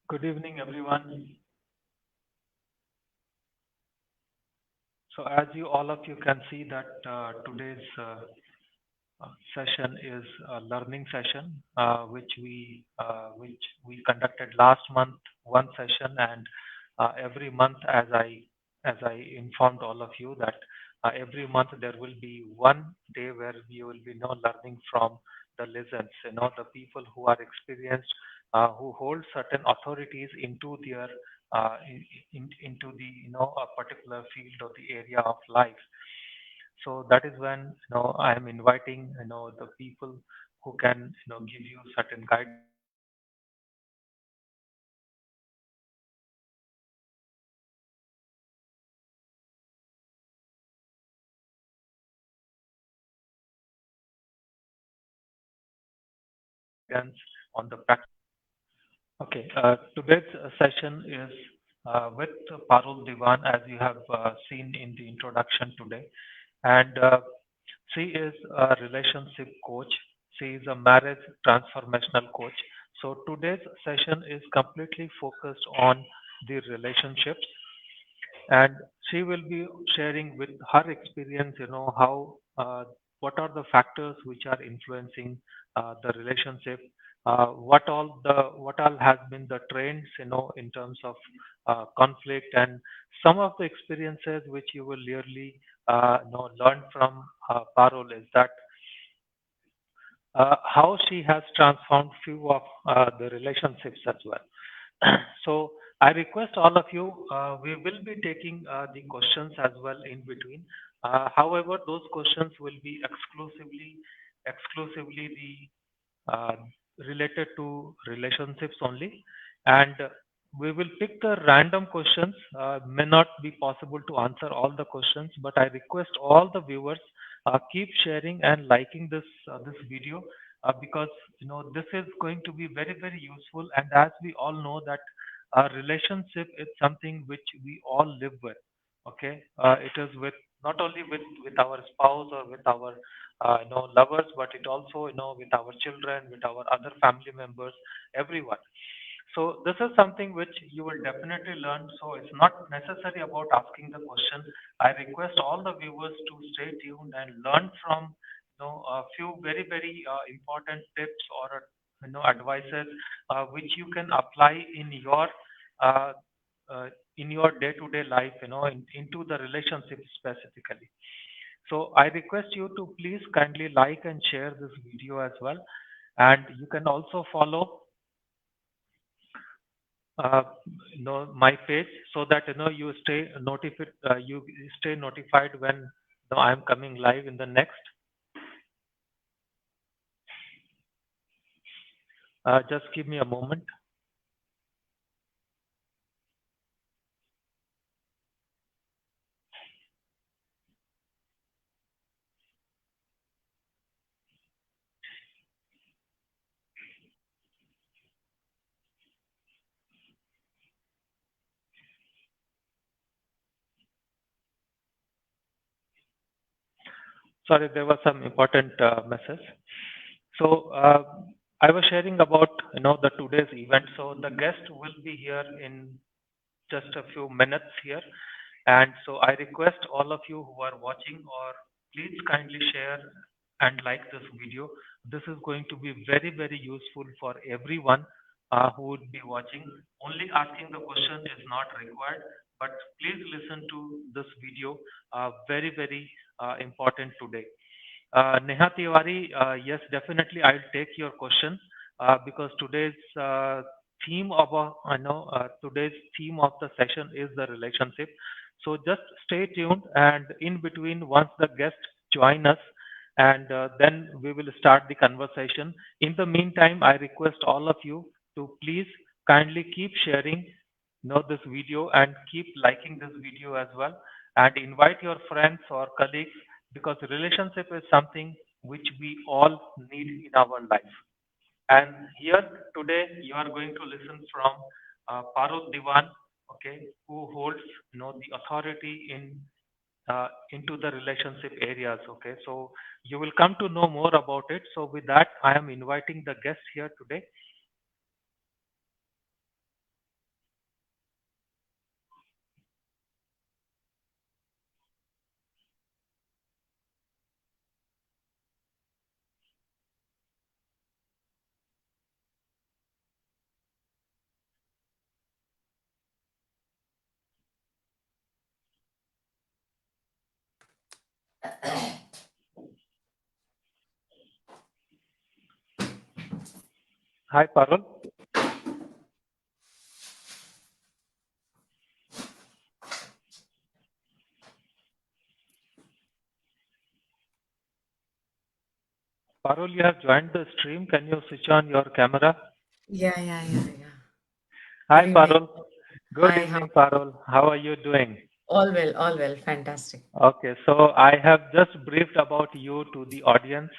Good evening, everyone. So, as you all of you can see that today's session is a learning session, which we conducted last month one session, and every month, as I informed all of you that every month there will be one day where we will be learning from the lessons, the people who are experienced, who hold certain authorities into their into the a particular field or the area of life. So that is when I am inviting the people who can give you certain guidance on the practice. Okay, today's session is with Parul Diwan, as you have seen in the introduction today, and she is a relationship coach. She is a marriage transformational coach. So today's session is completely focused on the relationships, and she will be sharing with her experience, how what are the factors which are influencing the relationship, what all has been the trends, in terms of conflict, and some of the experiences which you will really learn from Parul is that how she has transformed few of the relationships as well. So I request all of you, we will be taking the questions as well in between. However, those questions will be exclusively the related to relationships only, and we will pick the random questions. May not be possible to answer all the questions, but I request all the viewers keep sharing and liking this video, because this is going to be very very useful. And as we all know that a relationship is something which we all live with. Okay, it is with not only with our spouse or with our lovers, but it also with our children, with our other family members, everyone. So this is something which you will definitely learn. So it's not necessary about asking the question. I request all the viewers to stay tuned and learn from a few very very important tips or advices which you can apply uh, in your day-to-day life, into the relationship specifically. So I request you to please kindly like and share this video as well, and you can also follow uh, my page, so that you stay notified when I'm coming live in the next. Just give me a moment. Sorry, there was some important message. So I was sharing about the today's event. So the guest will be here in just a few minutes here, and so I request all of you who are watching, or please kindly share and like this video. This is going to be very very useful for everyone who would be watching. Only asking the question is not required, but please listen to this video. Very very important today. Neha Tiwari, yes, definitely I'll take your question, because theme of today's theme of the session is the relationship. So just stay tuned, and in between, once the guests join us, and then we will start the conversation. In the meantime, I request all of you to please kindly keep sharing this video, and keep liking this video as well, and invite your friends or colleagues, because relationship is something which we all need in our life. And here today you are going to listen from Parul Diwan, okay, who holds the authority into the relationship areas. Okay, so you will come to know more about it. So with that, I am inviting the guest here today. Hi, Parul. Parul, you have joined the stream. Can you switch on your camera? Yeah. Hi, Good evening. Parul. Good Hi, how? evening, Parul. How are you doing? All well, fantastic. Okay, so I have just briefed about you to the audience,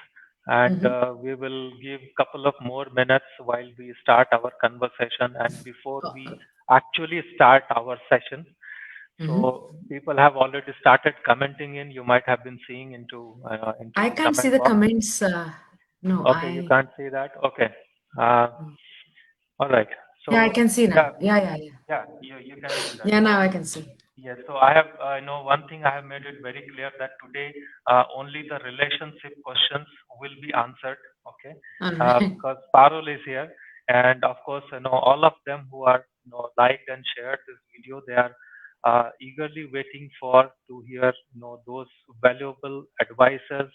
and Mm-hmm. we will give couple of more minutes while we start our conversation and before Oh, we actually start our session. mm-hmm. So people have already started commenting in. You might have been seeing into I the can't see comment the box. comments. No, Okay, you can't see that. Okay. Uh, no. all right. Yeah, I So can see yeah, now. Yeah. yeah, you can see that. Yeah, now So I can see. yes, so I have, one thing I have made it very clear that today only the relationship questions will be answered, okay? All right. Because Parul is here, and of course, all of them who are, liked and shared this video, they are eagerly waiting for to hear, those valuable advices,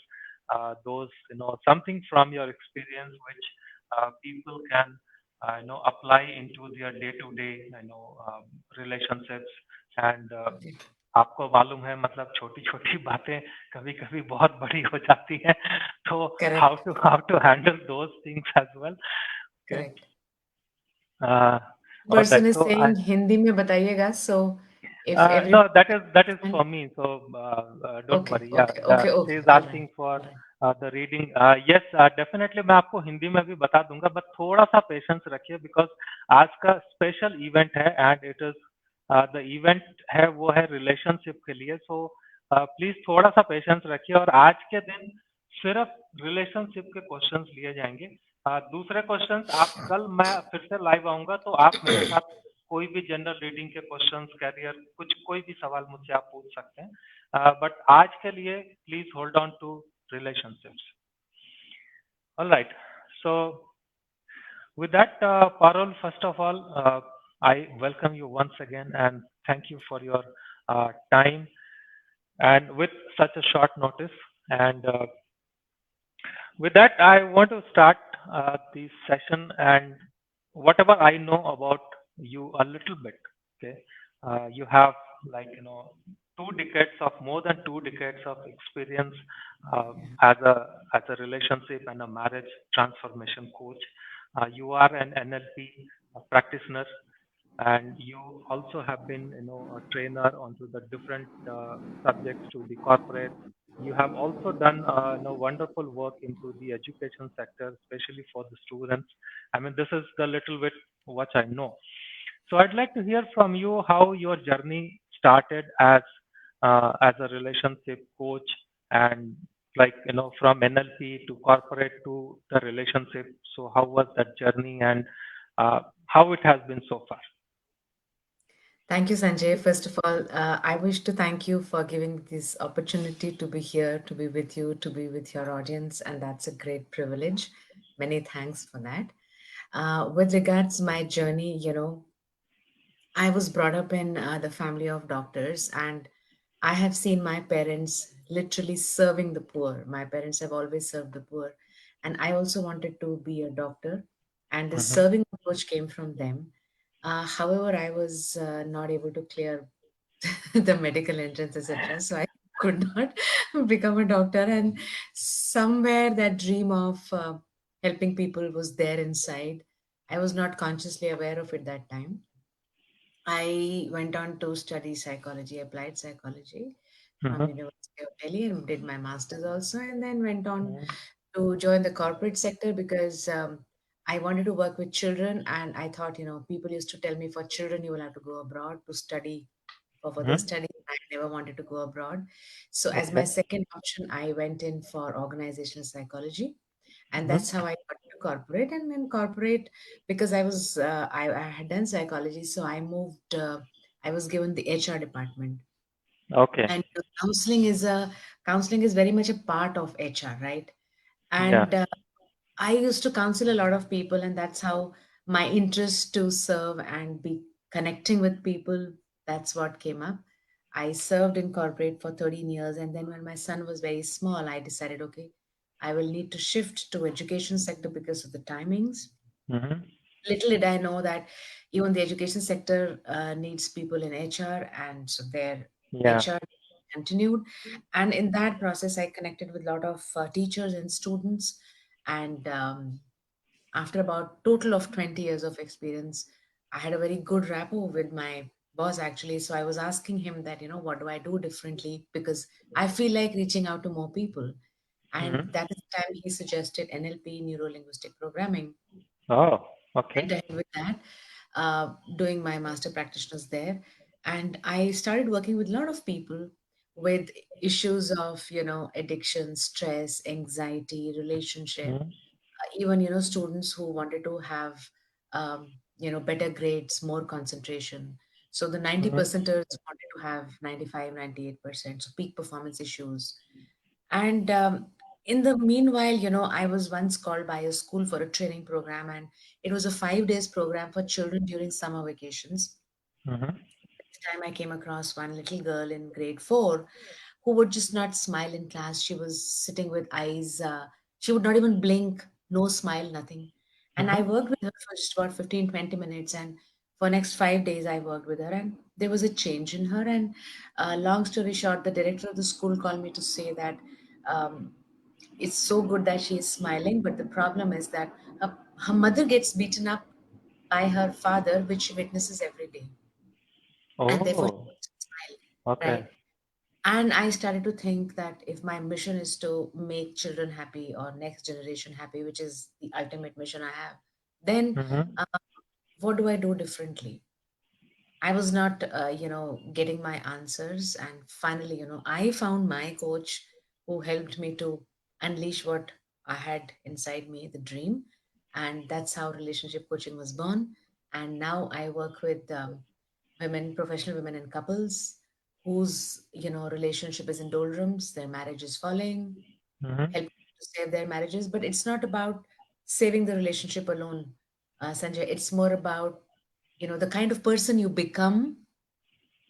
those, something from your experience which people can, apply into their day-to-day, relationships and आपको मालूम है मतलब छोटी-छोटी बातें कभी-कभी बहुत बड़ी हो जाती हैं तो Correct. How to handle those things as well okay Correct. uh, Person alright is so I saying Hindi में बताइएगा. So if everybody no, that is understand. for me. So don't Okay, worry. Yeah, okay, okay, she okay. is All right. asking for All right. the reading. Yes, definitely मैं आपको हिंदी में भी बता दूंगा, but थोड़ा सा patience रखिए because आज का special event है and it is the event है वो है relationship के लिए. So please थोड़ा सा patience रखिए और आज के दिन सिर्फ relationship के questions लिए जाएंगे. दूसरे questions आप कल मैं फिर से live आऊंगा तो आप मेरे साथ कोई भी जनरल रीडिंग के क्वेश्चंस कैरियर कुछ कोई भी सवाल मुझसे आप पूछ सकते हैं बट आज के लिए please hold on to relationships. All right, so with that, Parul, first of all, I welcome you once again and thank you for your time and with such a short notice. And with that, I want to start the session and whatever I know about you a little bit. Okay, you have like 2 decades of more than 2 decades of experience uh, Yeah. as a relationship and a marriage transformation coach. You are an NLP practitioner, and you also have been a trainer onto the different subjects to the corporate. You have also done wonderful work into the education sector, especially for the students. I mean, this is the little bit what I know. So I'd like to hear from you how your journey started as a relationship coach and like from NLP to corporate to the relationship. So how was that journey and how it has been so far? Thank you, Sanjay. First of all, I wish to thank you for giving this opportunity to be here, to be with you, to be with your audience, and that's a great privilege. Many thanks for that. With regards my journey, I was brought up in the family of doctors, and I have seen my parents literally serving the poor. My parents have always served the poor, and I also wanted to be a doctor, and the Hmm. serving approach came from them. However, I was not able to clear the medical entrance, etc. So I could not become a doctor, and somewhere that dream of helping people was there inside. I was not consciously aware of it that time. I went on to study psychology, applied psychology from Hmm. University of Delhi and did my master's also, and then went on Hmm. to join the corporate sector because I wanted to work with children, and I thought, people used to tell me for children you will have to go abroad to study for further Hmm. study. I never wanted to go abroad, so as my Okay. second option, I went in for organizational psychology, and Hmm. that's how I got to corporate. And in corporate, because I had done psychology, so I moved. I was given the HR department, Okay. and counseling is very much a part of HR, right? Yeah. And I used to counsel a lot of people, and that's how my interest to serve and be connecting with people. That's what came up. I served in corporate for 13 years, and then when my son was very small, I decided, okay, I will need to shift to education sector because of the timings. Mm-hmm. Little did I know that even the education sector needs people in HR, and so their Yeah. HR continued. And in that process, I connected with a lot of teachers and students. And after about total of 20 years of experience, I had a very good rapport with my boss actually. So I was asking him that, what do I do differently? Because I feel like reaching out to more people. And Mm-hmm. that is the time he suggested NLP, neuro linguistic programming. Oh, okay. Went ahead with that, doing my master practitioners there. And I started working with a lot of people with issues of, addiction, stress, anxiety, relationship, Mm-hmm. even, students who wanted to have, better grades, more concentration. So the 90 Mm-hmm. percenters wanted to have 95, 98%. So peak performance issues. And in the meanwhile, I was once called by a school for a training program, and it was a 5 days program for children during summer vacations. Mm-hmm. This time I came across one little girl in grade four who would just not smile in class. She was sitting with eyes, she would not even blink, no smile, nothing. And I Mm-hmm. worked with her for just about 15, 20 minutes. And for next 5 days, I worked with her, and there was a change in her. And long story short, the director of the school called me to say that um, it's so good that she is smiling, but the problem is that her mother gets beaten up by her father, which she witnesses every day, and therefore she Oh, doesn't smile, okay. right? And I started to think that if my mission is to make children happy or next generation happy, which is the ultimate mission I have, then Mm-hmm. uh, what do I do differently? I was not, getting my answers. And finally, I found my coach who helped me to unleash what I had inside me, the dream. And that's how relationship coaching was born. And now I work with women, professional women and couples whose, relationship is in doldrums, their marriage is falling, Mm-hmm. help to save their marriages. But it's not about saving the relationship alone, Sanjay. It's more about, the kind of person you become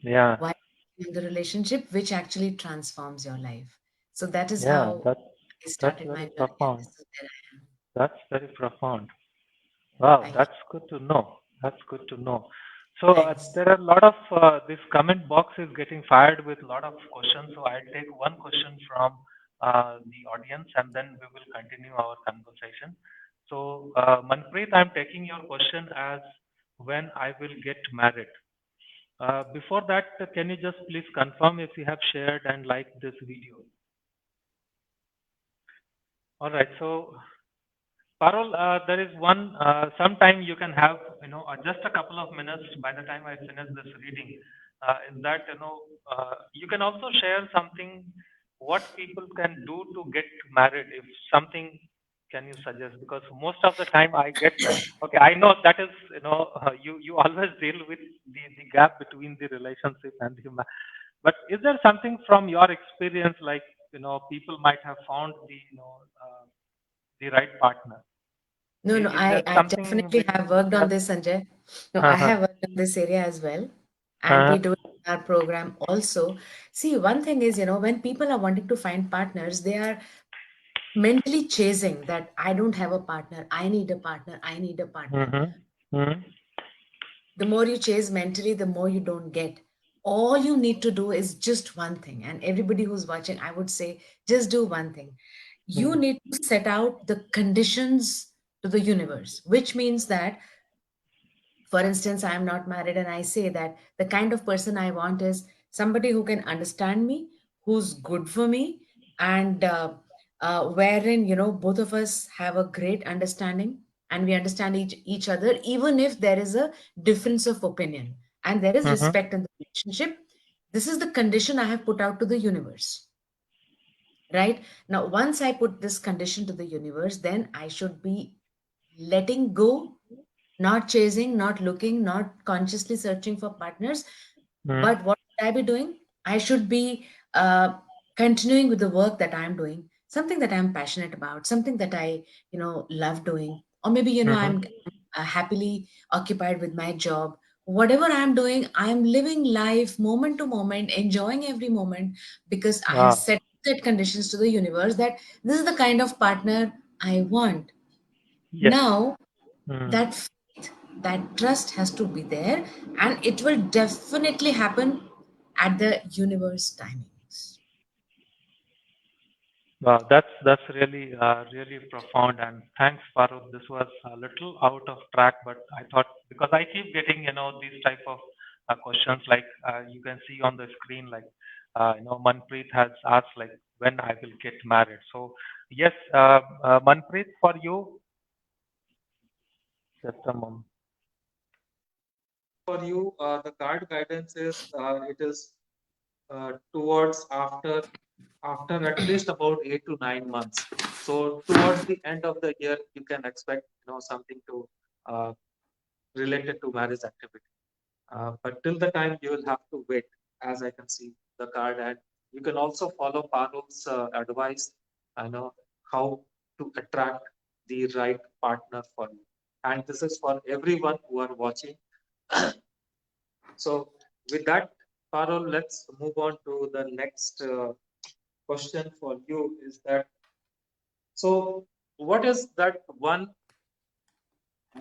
Yeah. while in the relationship, which actually transforms your life. So that is Yeah. how I That's started my very journey, and profound. this is where I am. That's very profound. Wow, Thank you. that's good to know. That's good to know. So Thanks. there are a lot of this comment box is getting fired with a lot of questions. So I'll take one question from the audience and then we will continue our conversation. So Manpreet, I'm taking your question as when I will get married. Before that, can you just please confirm if you have shared and liked this video? All right. So Parul, there is one, sometime you can have, just a couple of minutes by the time I finish this reading. Is that, you can also share something, what people can do to get married, if something can you suggest? Because most of the time I get, okay, I know that is, you always deal with the gap between the relationship and but is there something from your experience, like, people might have found the right partner? No, no, Is there I something definitely which have worked on has? this, Sanjay. No, I Uh-huh. have worked on this area as well. And we Uh-huh. do it in our program also. See, one thing is, when people are wanting to find partners, they are mentally chasing that I don't have a partner, I need a partner, I need a partner. Mm-hmm. Mm-hmm. The more you chase mentally, the more you don't get. All you need to do is just one thing. And everybody who's watching, I would say, just do one thing. You Mm-hmm. need to set out the conditions to the universe, which means that, for instance, I am not married, and I say that the kind of person I want is somebody who can understand me, who's good for me, and wherein, both of us have a great understanding, and we understand each other, even if there is a difference of opinion and there is Mm-hmm. respect in the relationship. This is the condition I have put out to the universe. Right now, once I put this condition to the universe, then I should be letting go, not chasing, not looking, not consciously searching for partners. Mm-hmm. But what should I be doing? I should be continuing with the work that I'm doing, something that I'm passionate about, something that I, love doing. Or maybe, Mm-hmm. I'm happily occupied with my job, whatever I'm doing, I'm living life moment to moment, enjoying every moment because I have Wow. set conditions to the universe that this is the kind of partner I want. Yes. Now, Mm. that faith, that trust has to be there, and it will definitely happen at the universe timings. Wow, that's really profound, and thanks, Farooq. This was a little out of track, but I thought because I keep getting these type of questions like you can see on the screen, like Manpreet has asked like when I will get married. So yes, Manpreet, for you, just a moment. For you, the card guidance is it is towards after at least about 8 to 9 months. So towards the end of the year, you can expect something to uh, related to marriage activity. But till the time, you will have to wait, as I can see the card, and you can also follow Parul's advice. I know how to attract the right partner for you, and this is for everyone who are watching. So with that, Parul, let's move on to the next question for you. Is that so? What is that one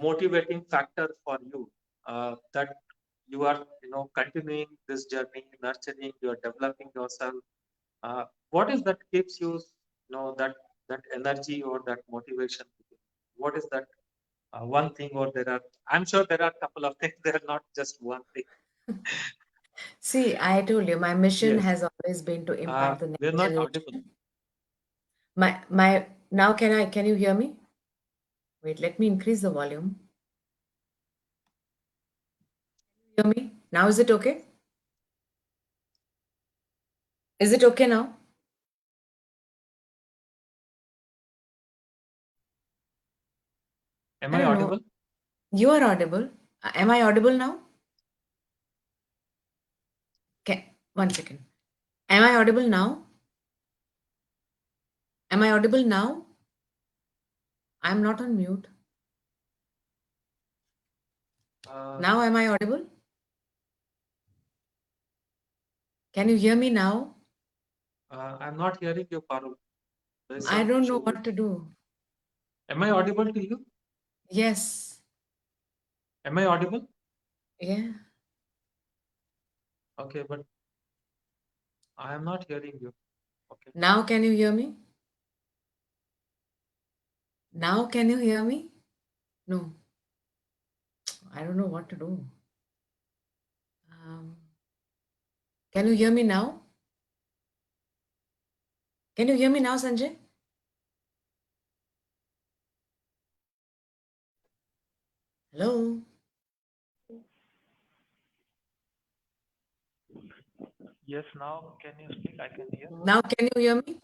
motivating factor for you that you are continuing this journey, nurturing, you are developing yourself? What is that keeps you, that energy or that motivation? What is that one thing, or there are? I'm sure there are a couple of things. There are not just one thing. See, I told you, my mission Yes. has always been to impact the We're next not audible. generation. My now can you hear me? Wait, let me increase the volume. Hear me? Now is it okay? Is it okay now? Am I I don't know. audible? You are audible. Am I audible now? Okay, one second. Am I audible now? Am I audible now? I'm not on mute. Uh, Now am I audible? Can you hear me now? I'm not hearing you, Parul. There is I some don't know issue with. what to do. Am I audible to you? Yes. Am I audible? Yeah. Okay, but I am not hearing you. Okay. Now can you hear me? Now can you hear me? No. I don't know what to do. Um, can you hear me now? Can you hear me now, Sanjay? Hello? Yes, now can you speak? I can hear. Now can you hear me?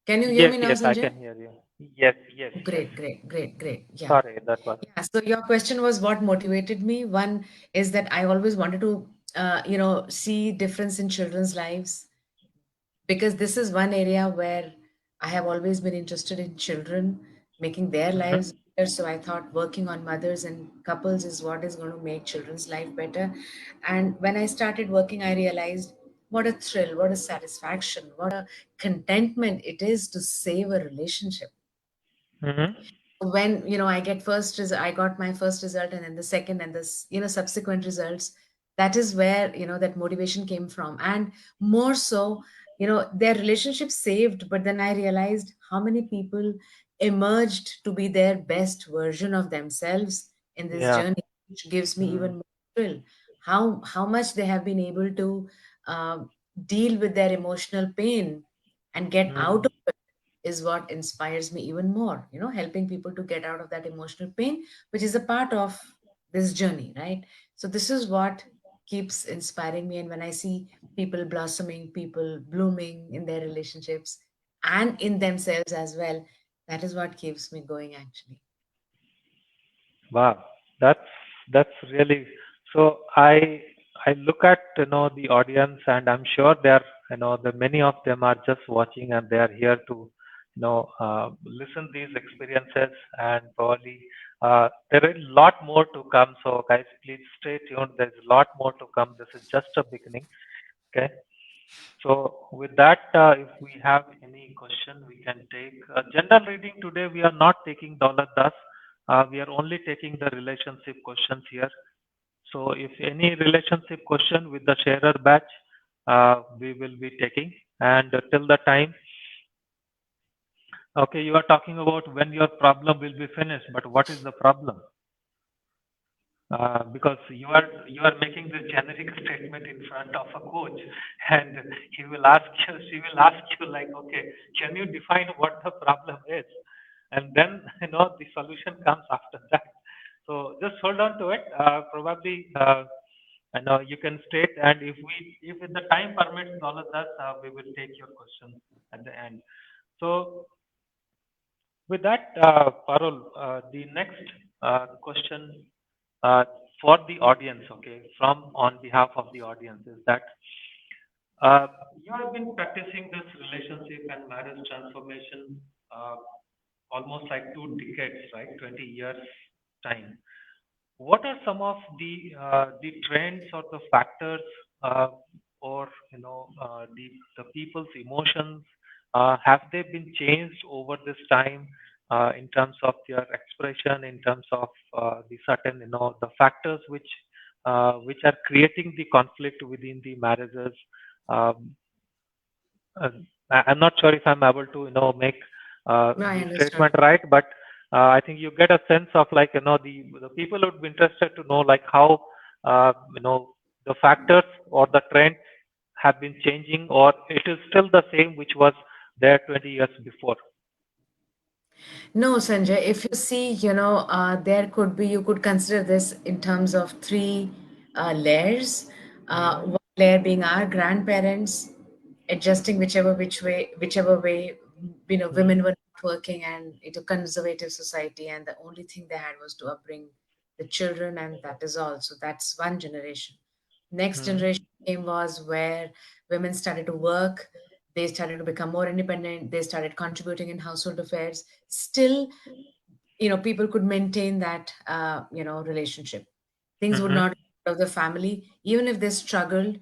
Can you hear Yes, me now, yes, I Sanjay? can hear you. Yes, yes, yes. Great, great, great, great. Yeah. Sorry, that was. Yeah. So your question was what motivated me? One is that I always wanted to, see difference in children's lives because this is one area where I have always been interested in children, making their lives Mm-hmm. better. So I thought working on mothers and couples is what is going to make children's life better. And when I started working, I realized what a thrill, what a satisfaction, what a contentment it is to save a relationship. Mm-hmm. When I got my first result, and then the second and this subsequent results, that is where that motivation came from. And more so, their relationship saved, but then I realized how many people emerged to be their best version of themselves in this Yeah. journey, which gives me Mm. even more thrill. How much they have been able to deal with their emotional pain and get out Mm. of it is what inspires me even more, helping people to get out of that emotional pain, which is a part of this journey, right? So this is what keeps inspiring me. And when I see people blossoming, people blooming in their relationships and in themselves as well, that is what keeps me going, actually. Wow, that's really so. I look at the audience, and I'm sure they're the many of them are just watching, and they are here to listen these experiences and probably There is a lot more to come. So guys, please stay tuned. There's a lot more to come. This is just a beginning. Okay. So with that, if we have any question, we can take general reading today. We are not taking dollar das. We are only taking the relationship questions here. So if any relationship question with the sharer batch, we will be taking. And till the time, okay, you are talking about when your problem will be finished, but what is the problem? Because you are making this generic statement in front of a coach, and he will ask you, she will ask you like, okay, can you define what the problem is? And then the solution comes after that. So just hold on to it. Probably, I know you can state, and if the time permits all of that, we will take your question at the end. So with that, Parul, the next question uh, for the audience, okay, from on behalf of the audience is that uh, you have been practicing this relationship and marriage transformation uh, almost like 2 decades, right? 20 years time. What are some of the trends or the factors uh, or the people's emotions have they been changed over this time in terms of their expression, in terms of the certain the factors which are creating the conflict within the marriages? um, I'm not sure if I'm able to, make No, I the understood. statement right, but I think you get a sense of like, the people would be interested to know like how, the factors or the trends have been changing, or it is still the same which was there 20 years before. No, Sanjay, if you see, there could be, you could consider this in terms of three layers. Hmm. One layer being our grandparents, adjusting whichever way, women Hmm. were not working and it a conservative society, and the only thing they had was to upbring the children, and that is all. So that's one generation. Next Hmm. generation came was where women started to work, they started to become more independent, they started contributing in household affairs. Still, people could maintain that relationship. Things would Hmm. not go out of the family, even if they struggled.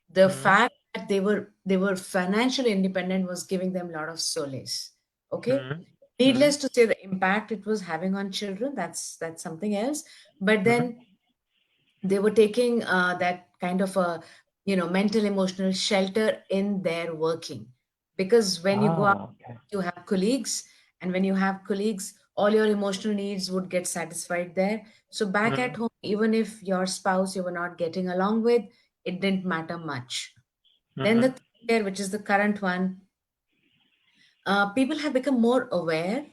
The Hmm. fact that they were financially independent was giving them a lot of solace. Okay, Hmm. Hmm. needless to say, the impact it was having on children, that's something else. But Hmm. then they were taking that kind of a mental emotional shelter in their working, because when you go out, Ah, okay. you have colleagues, and when you have colleagues, all your emotional needs would get satisfied there. So back at Hmm. home, even if your spouse you were not getting along with, it didn't matter much. Then the Hmm. third layer, which is the current one, people have become more aware,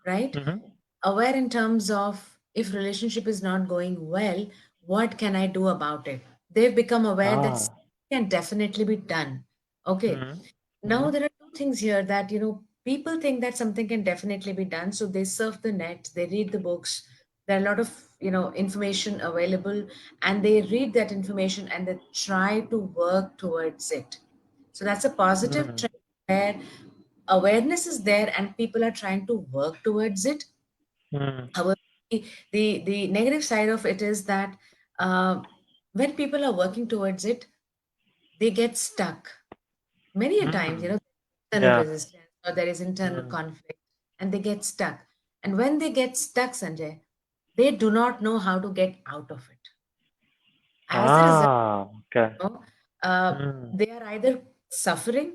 right? Hmm. Aware in terms of, if relationship is not going well, what can I do about it? They've become aware that Ah. something can definitely be done. Okay, Hmm. Hmm. now there are two things here that people think that something can definitely be done, so they surf the net, they read the books. There are a lot of information available, and they read that information and they try to work towards it. So that's a positive Hmm. trend where awareness is there and people are trying to work towards it. Hmm. However, the negative side of it is that uh, when people are working towards it, they get stuck. Many a times, Hmm. internal Yeah. resistance or there is internal Hmm. conflict, and they get stuck. And when they get stuck, Sanjay, they do not know how to get out of it. As a result, Ah, okay. you know, uh, Hmm. they are either suffering,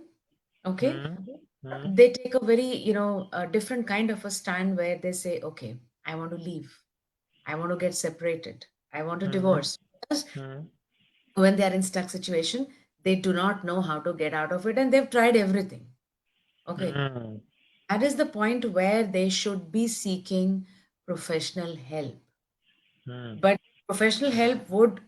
okay, Hmm. Hmm. they take a very a different kind of a stand where they say, okay, I want to leave, I want to get separated, I want to Hmm. divorce. Because Hmm. when they are in stuck situation, they do not know how to get out of it, and they've tried everything. Okay, Hmm. that is the point where they should be seeking professional help. Hmm. But professional help would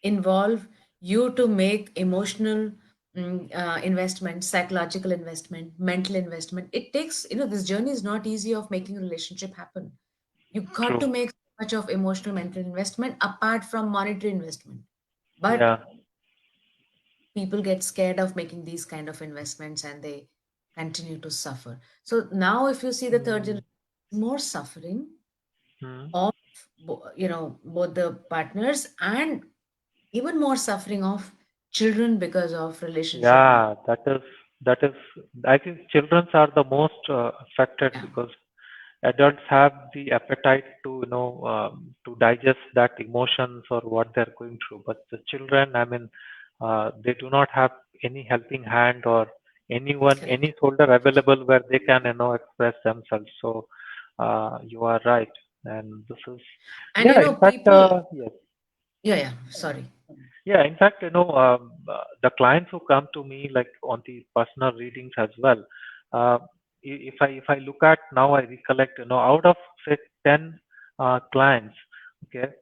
involve you to make emotional investment, psychological investment, mental investment. It takes, this journey is not easy of making a relationship happen. You got True. to make so much of emotional mental investment apart from monetary investment. But Yeah. people get scared of making these kind of investments and they continue to suffer. So now if you see the third Hmm. generation, more suffering, Hmm. both the partners, and even more suffering of children because of relationship break. Yeah, that is. I think children are the most affected Yeah, because adults have the appetite to to digest that emotions or what they're going through, but the children, I mean, they do not have any helping hand or anyone, correct. any shoulder available where they can express themselves. So you are right, and this is, And yeah, in fact, people, yes. yeah, yeah, sorry. Yeah, in fact, the clients who come to me like on the personal readings as well. Uh, if I look at now, I recollect, out of say 10 clients, okay,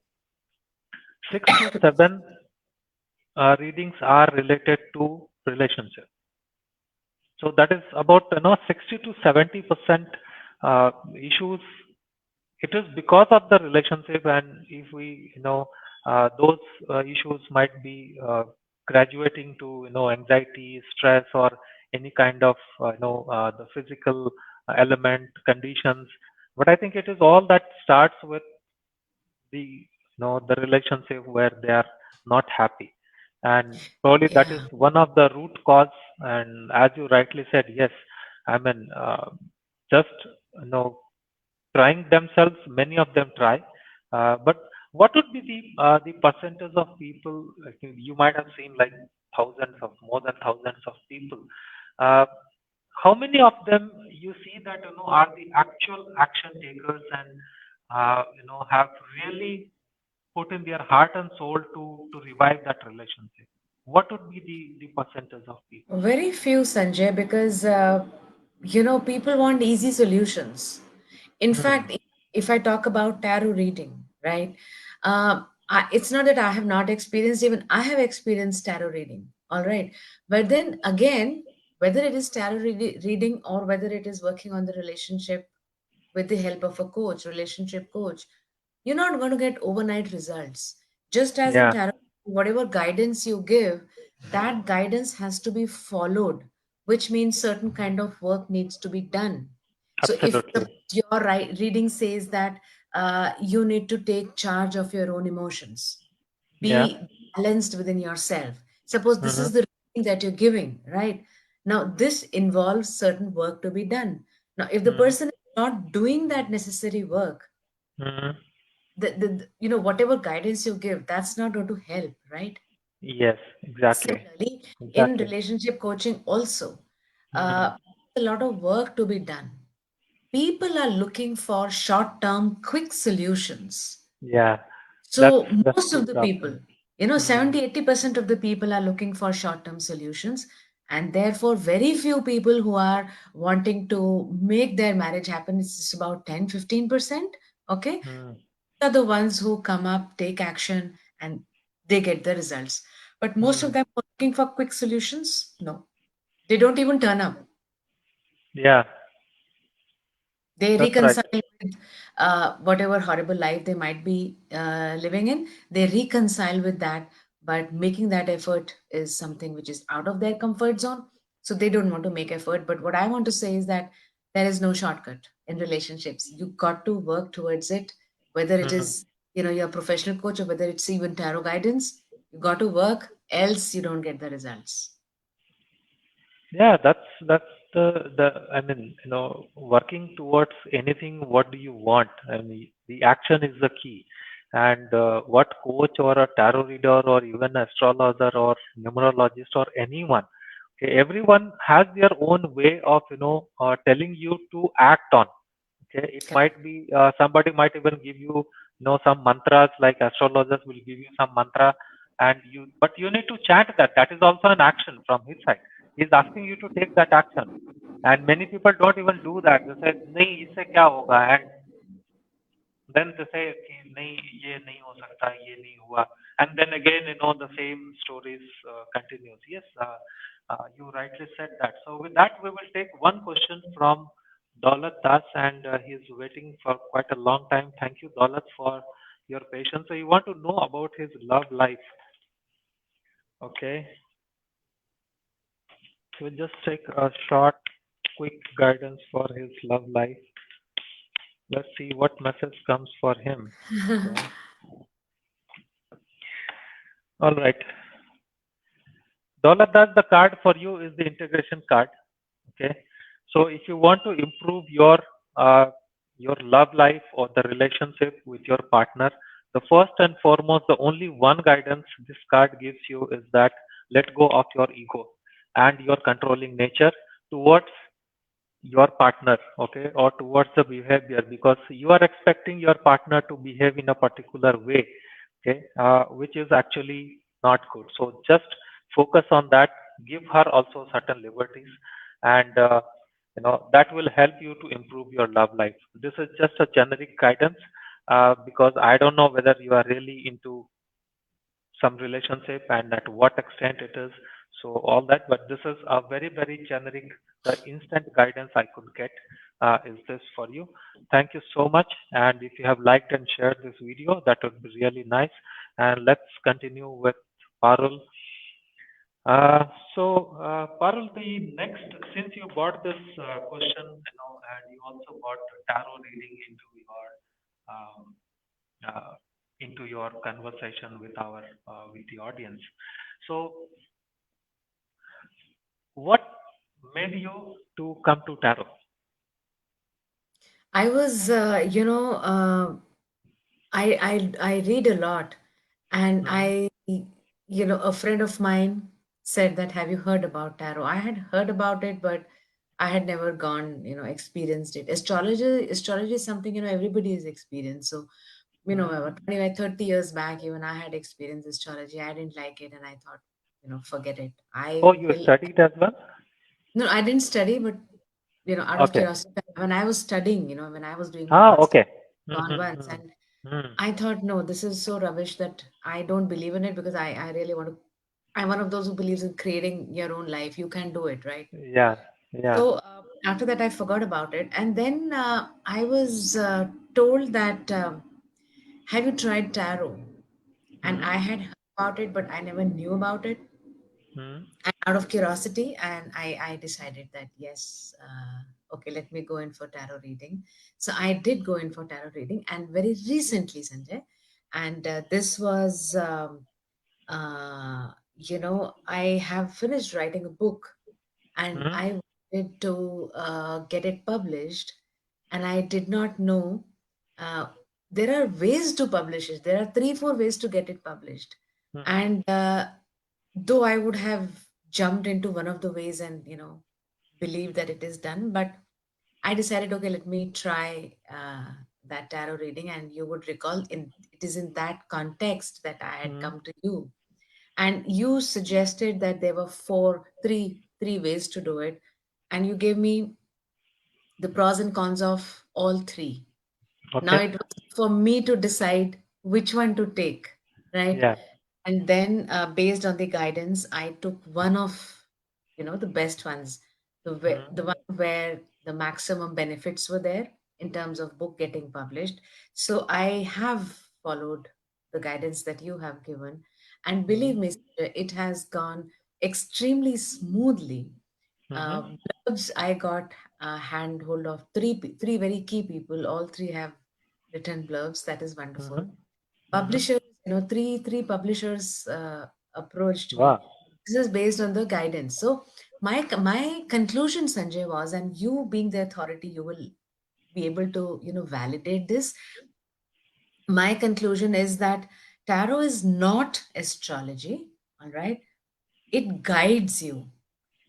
6 to 7 readings are related to relationship. So that is about 60 to 70% issues. It is because of the relationship, and if we those issues might be graduating to anxiety, stress, or any kind of the physical element conditions. But I think it is all that starts with the relationship where they are not happy, and probably that is Yeah, one of the root cause. And as you rightly said, yes, I mean, just you know trying themselves, many of them try, but what would be the percentage of people, like, you might have seen like thousands of more than thousands of people, uh, how many of them you see that are the actual action takers and have really put in their heart and soul to revive that relationship? What would be the percentage of people? very few, Sanjay, because people want easy solutions. In Hmm. fact, if I talk about tarot reading, right? It's not that I have not experienced, even I have experienced tarot reading, all right. But then again, whether it is tarot reading or whether it is working on the relationship with the help of a coach, relationship coach, you're not going to get overnight results. Just as in Yeah, tarot, whatever guidance you give, that guidance has to be followed, which means certain kind of work needs to be done. So if absolutely. your reading says that you need to take charge of your own emotions, Yeah. be balanced within yourself. Suppose this Hmm. is the reading that you're giving, right? Now, this involves certain work to be done. Now, if the Hmm. person is not doing that necessary work, Hmm. whatever guidance you give, that's not going to help, right? Yes, exactly. Similarly, in Exactly. relationship coaching, also, Hmm. a lot of work to be done. People are looking for short term, quick solutions. Yeah, that's So that's most the of the problem. people, Hmm. 70-80% of the people are looking for short-term solutions, and therefore very few people who are wanting to make their marriage happen. It's just about 10-15%. Okay. Hmm. Are the ones who come up, take action, and they get the results. But most of Hmm. them are looking for quick solutions. No, they don't even turn up. Yeah, They that's right. reconcile with whatever horrible life they might be living in. They reconcile with that, but making that effort is something which is out of their comfort zone. So they don't want to make effort. But what I want to say is that there is no shortcut in relationships. You got to work towards it, whether it Hmm. is your professional coach or whether it's even tarot guidance. You got to work, else you don't get the results. Yeah, that's the I mean, working towards anything. What do you want? I mean, the action is the key. And what coach or a tarot reader or even astrologer or numerologist or anyone, okay, everyone has their own way of telling you to act on. Okay, it Correct. might be somebody might even give you some mantras, like astrologers will give you some mantra, and but you need to chant that. That is also an action from his side. He's asking you to take that action, and many people don't even do that. They say नहीं इससे क्या होगा, and then they say कि नहीं ये नहीं हो सकता, ये नहीं हुआ, and then again the same stories continues. Yes, you rightly said that. So with that, we will take one question from Daulat Das, and he's waiting for quite a long time. Thank you, Daulat, for your patience. So you want to know about his love life. Okay, so we'll just take a short, quick guidance for his love life. Let's see what message comes for him. Okay. All right. Dollar the card for you is the integration card. Okay. So if you want to improve uh, your love life or the relationship with your partner, the first and foremost, the only one guidance this card gives you is that let go of your ego and your controlling nature towards your partner, okay, or towards the behavior, because you are expecting your partner to behave in a particular way, okay, which is actually not good. So just focus on that. Give her also certain liberties, and that will help you to improve your love life. This is just a generic guidance, because I don't know whether you are really into some relationship and at what extent it is. So all that, but this is a very, very generic, the instant guidance I could get is this for you. Thank you so much. And if you have liked and shared this video, that would be really nice. And let's continue with Parul. Uh, Parul, the next, since you brought this question, and you also brought tarot reading um, uh, into your conversation with our with the audience. So, what made you to come to tarot? I was, I read a lot, and Hmm. a friend of mine said that, have you heard about tarot? I had heard about it, but I had never gone, experienced it. Astrology is something, everybody has experienced. So, Hmm. about 25, 30 years back, even I had experienced astrology. I didn't like it, and I thought, forget it. I Oh, you will. studied as well? No, I didn't study, but out of Okay. curiosity, when I was studying, when I was doing my Ah, master, okay. gone Hmm. once, Hmm. and Hmm. I thought, no, this is so rubbish that I don't believe in it, because I really want to. I'm one of those who believes in creating your own life. You can do it, right? Yeah. Yeah. So after that, I forgot about it, and then I was told that, have you tried tarot? And Hmm. I had heard about it, but I never knew about it. Hmm. And out of curiosity, and I decided that yes, okay, let me go in for tarot reading. So I did go in for tarot reading, and very recently, Sanjay, and this was I have finished writing a book, and Hmm. I wanted to get it published, and I did not know uh, there are ways to publish it. There are 3 4 ways to get it published, Hmm. and though I would have jumped into one of the ways and believe that it is done, but I decided, okay, let me try that tarot reading. And you would recall, it is in that context that I had Hmm. come to you, and you suggested that there were three ways to do it, and you gave me the pros and cons of all three. Now Okay. it was for me to decide which one to take, right? Yeah. And then, based on the guidance, I took one of, the best ones, Hmm. the one where the maximum benefits were there in terms of book getting published. So I have followed the guidance that you have given, and believe Hmm. me, Sanjay, it has gone extremely smoothly. Hmm. Blurbs, I got a handhold of three very key people. All three have written blurbs. That is Hmm. wonderful. Hmm. Publishers, three publishers approached me. Wow. This is based on the guidance. So my conclusion, Sanjay, was, and you being the authority, you will be able to validate this. My conclusion is that tarot is not astrology. All right, it guides you.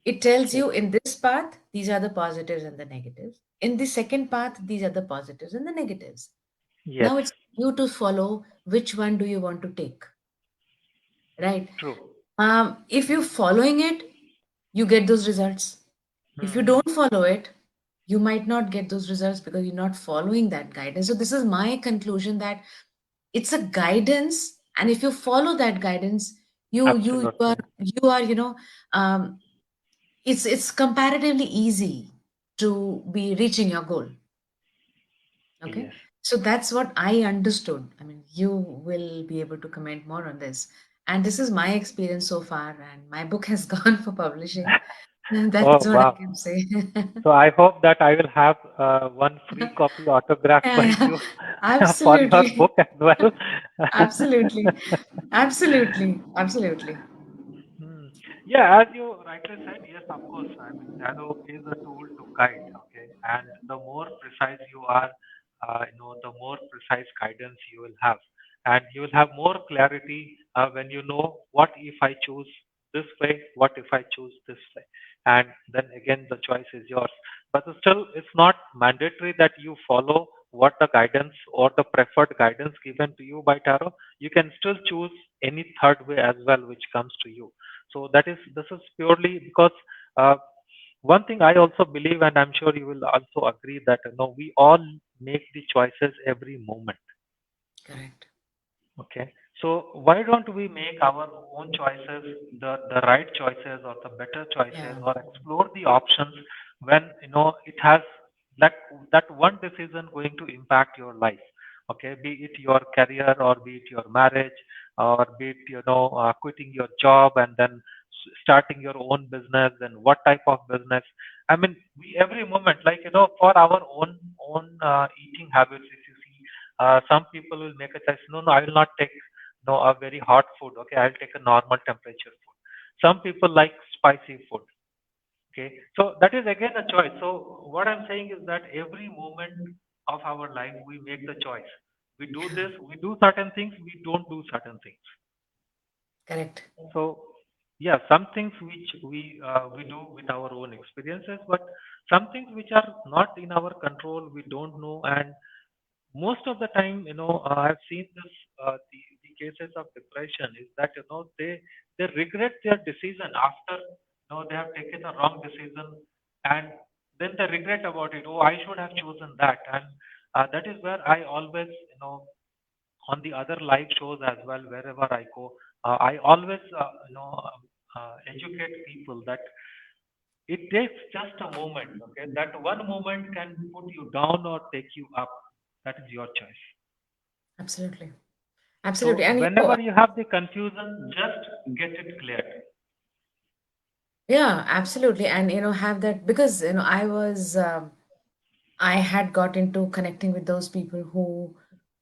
It tells True. you, in this path, these are the positives and the negatives. In the second path, these are the positives and the negatives. Yes. Now it's you to follow which one do you want to take, right? True. If you're following it, you get those results. If you Hmm. don't follow it, you might not get those results because you're not following that guidance. So this is my conclusion, that it's a guidance, and if you follow that guidance, Absolutely. um, it's comparatively easy to be reaching your goal. Okay, Yes. so that's what I understood. I mean, you will be able to comment more on this, and this is my experience so far, and my book has gone for publishing. That's Oh, what I wow. can say. So I hope that I will have one free copy autographed by Yeah, you for your absolutely. book as well. Absolutely. Absolutely. Absolutely. Hmm. Yeah, as you rightly said, yes, of course. I mean, tarot is a tool to guide, okay? And the more precise you are, the more precise guidance you will have. And you will have more clarity when you know what if I choose this way, what if I choose this way. And then again, the choice is yours. But still, it's not mandatory that you follow what the guidance or the preferred guidance given to you by tarot. You can still choose any third way as well, which comes to you. So this is purely because uh, one thing I also believe, and I'm sure you will also agree that we all make the choices every moment. Correct. Okay, so why don't we make our own choices, the right choices or the better choices, Yeah. or explore the options when it has that that one decision going to impact your life. Okay, be it your career or be it your marriage or be it quitting your job and then starting your own business and what type of business. I mean, we every moment, like for our own eating habits, if you see some people will make a choice. No, no, I will not take a very hot food. Okay, I'll take a normal temperature food. Some people like spicy food. Okay, so that is again a choice. So what I'm saying is that every moment of our life we make the choice. We do Yeah. this. We do certain things. We don't do certain things. Correct. So yeah, some things which we do with our own experiences, but some things which are not in our control, we don't know, and most of the time I've seen this the cases of depression is that they regret their decision after they have taken a wrong decision, and then they regret about it. Oh, I should have chosen that. And that is where I always on the other live shows as well, wherever I go, I always educate people that it takes just a moment. Okay, that one moment can put you down or take you up. That is your choice. Absolutely. Absolutely. So And whenever you have the confusion, just get it cleared. yeah, absolutely. And have that because I had got into connecting with those people who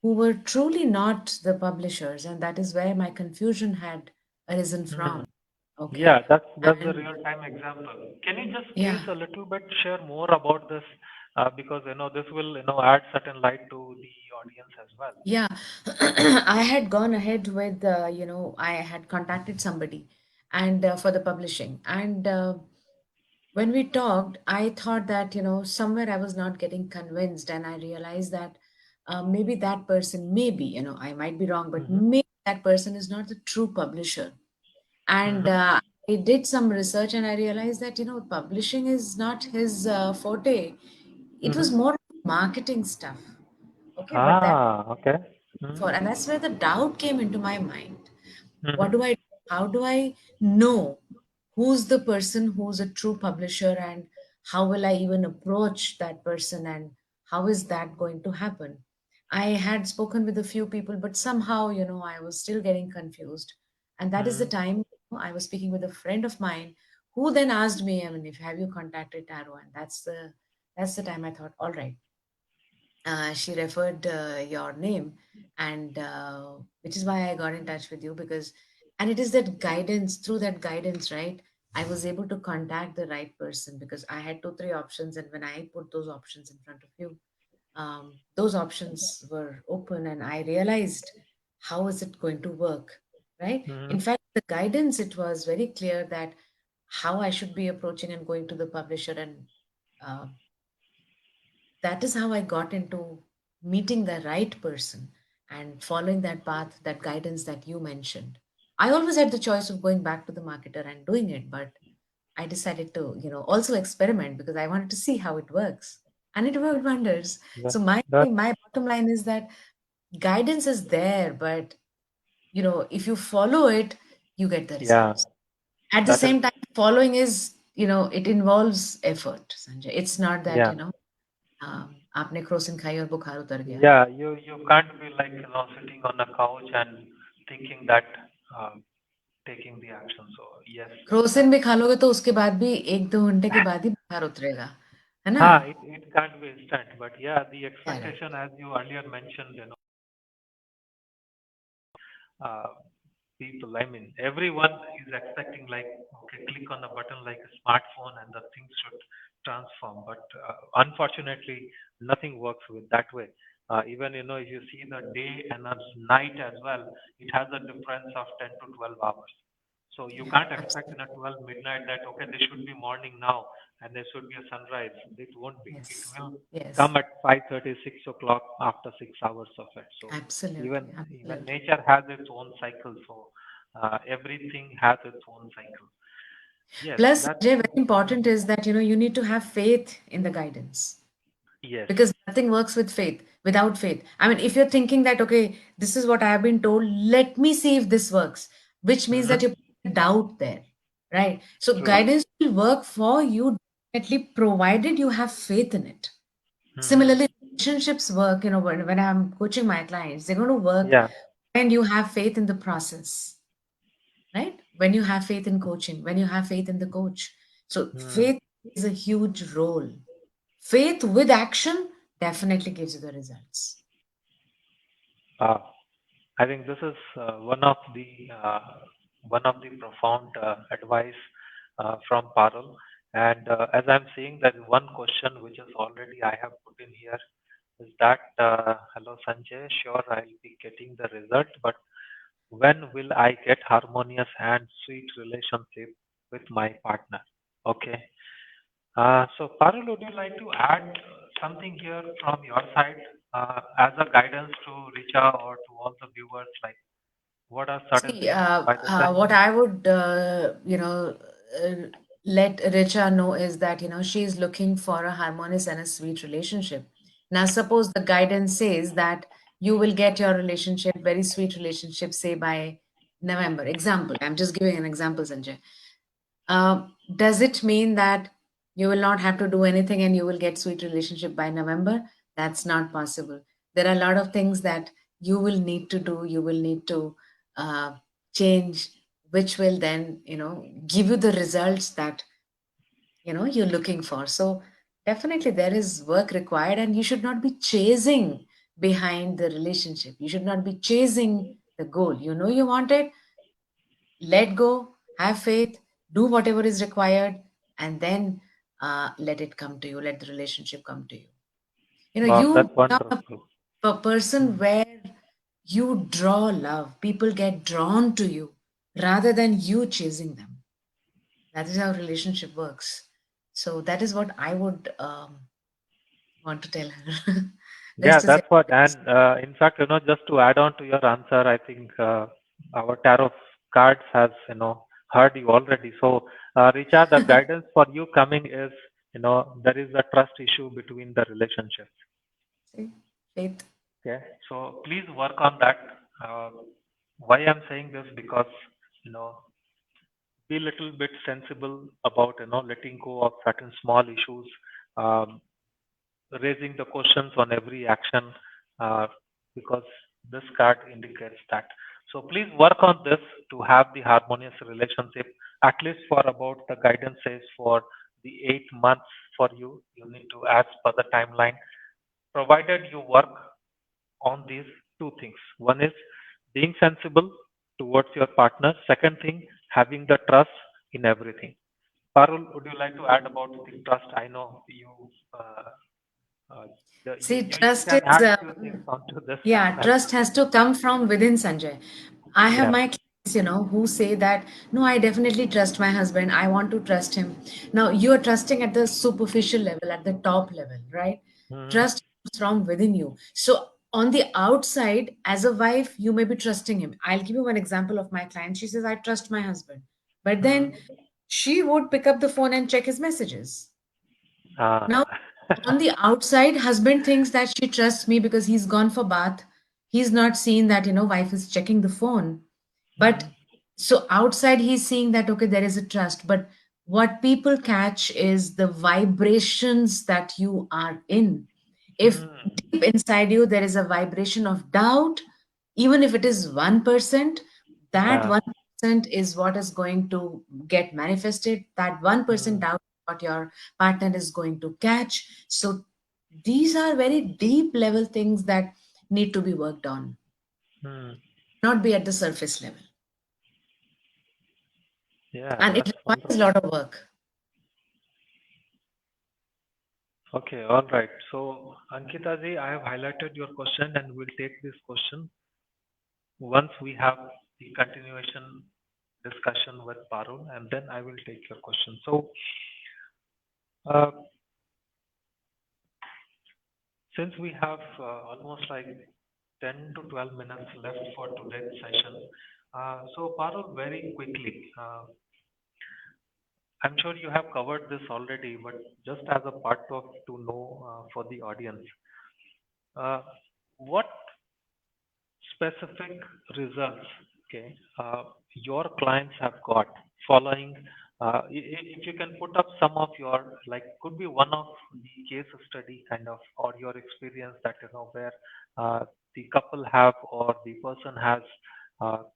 were truly not the publishers, and that is where my confusion had arisen Hmm. from. Okay. Yeah, that's the And real time example. Can you just please yeah, a little bit share more about this? Because this will add certain light to the audience as well. yeah. I had gone ahead with I had contacted somebody and for the publishing. And when we talked, I thought that, somewhere I was not getting convinced, and I realized that maybe that person, maybe, I might be wrong, but Mm-hmm. maybe that person is not the true publisher. And Mm-hmm. I did some research and I realized that, publishing is not his forte. It was Mm-hmm. more marketing stuff. Okay, but that Ah, okay. for, Mm-hmm. and that's where the doubt came into my mind. What Mm-hmm. do I do? How do I know who's the person who's a true publisher, and how will I even approach that person, and how is that going to happen? I had spoken with a few people, but somehow, I was still getting confused. And that is the Mm-hmm. time I was speaking with a friend of mine who then asked me, I mean, if have you contacted Taro? And that's the time I thought, all right, she referred your name, and which is why I got in touch with you, because and it is that guidance, through that guidance, right, I was able to contact the right person, because I had two three options, and when I put those options in front of you, those options were open, and I realized how is it going to work, right? In Mm-hmm. fact, the guidance, it was very clear that how I should be approaching and going to the publisher, and uh, that is how I got into meeting the right person and following that path, that guidance that you mentioned. I always had the choice of going back to the marketer and doing it, but I decided to, also experiment, because I wanted to see how it works. And it worked wonders. That, So my that my bottom line is that guidance is there, but if you follow it, you get the yeah, results. At the that is same time, following is, it involves effort, Sanjay. It's not that, yeah. आपने Crocin खाई और बुखार उतर गया. Yeah, you can't be like sitting on a couch and thinking that. taking the action. So yes, Crocin भी खा लोगे तो उसके बाद भी 1-2 घंटे के बाद ही बुखार उतरेगा, है ना? it can't be instant, but yeah, the Correct. expectation, as you earlier mentioned, uh, people, I mean, everyone is expecting like, okay, click on the button like a smartphone and the things should transform. But unfortunately, nothing works with that way. Even, if you see the day and the night as well, it has a difference of 10 to 12 hours. So you can't expect in a 12 midnight that, okay, this should be morning now and there should be a sunrise. It won't be. It Yes. will Yes. come at 5:30, 6 o'clock after 6 hours of it. So even Absolutely. even Absolutely. nature has its own cycle. So everything has its own cycle. Yes, Plus, that's Jay, very important is that you need to have faith in the guidance, yes. because nothing works without faith. I mean, if you're thinking that, okay, this is what I have been told, let me see if this works, which means that Hmm. you put doubt there, right? So True. guidance will work for you definitely, provided you have faith in it. Hmm. Similarly, relationships work, when I'm coaching my clients, they're going to work Yeah. when you have faith in the process, right? When you have faith in coaching, when you have faith in the coach. So Hmm. faith is a huge role. Faith with action definitely gives you the results. Uh, I think this is one of the profound advice from Parul. And as I'm seeing, that one question which is already I have put in here is that, hello Sanjay, sure I'll be getting the result, but when will I get harmonious and sweet relationship with my partner? Okay. So Parul, would you like to add something here from your side as a guidance to Richa or to all the viewers? Like, what are certain See, things by the time? what I would, uh, let Richa know is that, she's looking for a harmonious and a sweet relationship. Now, suppose the guidance says that you will get your relationship, very sweet relationship, say by November. Example, I'm just giving an example, Sanjay. Does it mean that you will not have to do anything and you will get sweet relationship by November? That's not possible. There are a lot of things that you will need to do. You will need to uh, change, which will then give you the results that you're looking for. So definitely there is work required, and you should not be chasing behind the relationship. You should not be chasing the goal. You know you want it, let go, have faith, do whatever is required, and then let it come to you, let the relationship come to you. Wow, You that's become wonderful. a person Hmm. where you draw love, people get drawn to you rather than you chasing them. That is how relationship works. So that is what I would want to tell her. Yeah, Rest is that's what. And in fact, just to add on to your answer, I think our tarot cards has, heard you already. So, Richa, the guidance for you coming is, there is a trust issue between the relationships. see, faith. Okay, so please work on that. Uh, why I'm saying this, because you know be a little bit sensible about letting go of certain small issues, um, raising the questions on every action, uh, because this card indicates that. So please work on this to have the harmonious relationship, at least for about the guidance says for the 8 months for you. You need to, as per the timeline, provided you work on these two things. One is being sensible towards your partner. Second thing, having the trust in everything. Parul, would you like to add about the trust? I know you, uh, See, you trust can is, add few things onto this as yeah, well. trust has to come from within, Sanjay. I have Yeah. my clients, who say that, no, I definitely trust my husband. I want to trust him. Now, you are trusting at the superficial level, at the top level, right? Hmm. Trust comes from within you. So, on the outside, as a wife, you may be trusting him. I'll give you one example of my client. She says, I trust my husband. But Hmm. then she would pick up the phone and check his messages. Now, Ah. on the outside, husband thinks that she trusts me because he's gone for bath. He's not seen that, wife is checking the phone. But Hmm. so outside, he's seeing that, okay, there is a trust. But what people catch is the vibrations that you are in. If Hmm. deep inside you there is a vibration of doubt, even if it is 1%, that Ah. 1% 1% is what is going to get manifested. That 1% doubt what your partner is going to catch. So these are very deep level things that need to be worked on, Hmm. not be at the surface level. Yeah, And it that's requires a wonderful. lot of work. Okay, all right. So, Ankita ji, I have highlighted your question and we'll take this question once we have the continuation discussion with Parul, and then I will take your question. So, uh, since we have almost like 10 to 12 minutes left for today's session, so Parul, very quickly, I'm sure you have covered this already, but just as a part of to know for the audience, uh, what specific results, okay, your clients have got following, if you can put up some of your, like, could be one of the case study kind of, or your experience that, where the couple have or the person has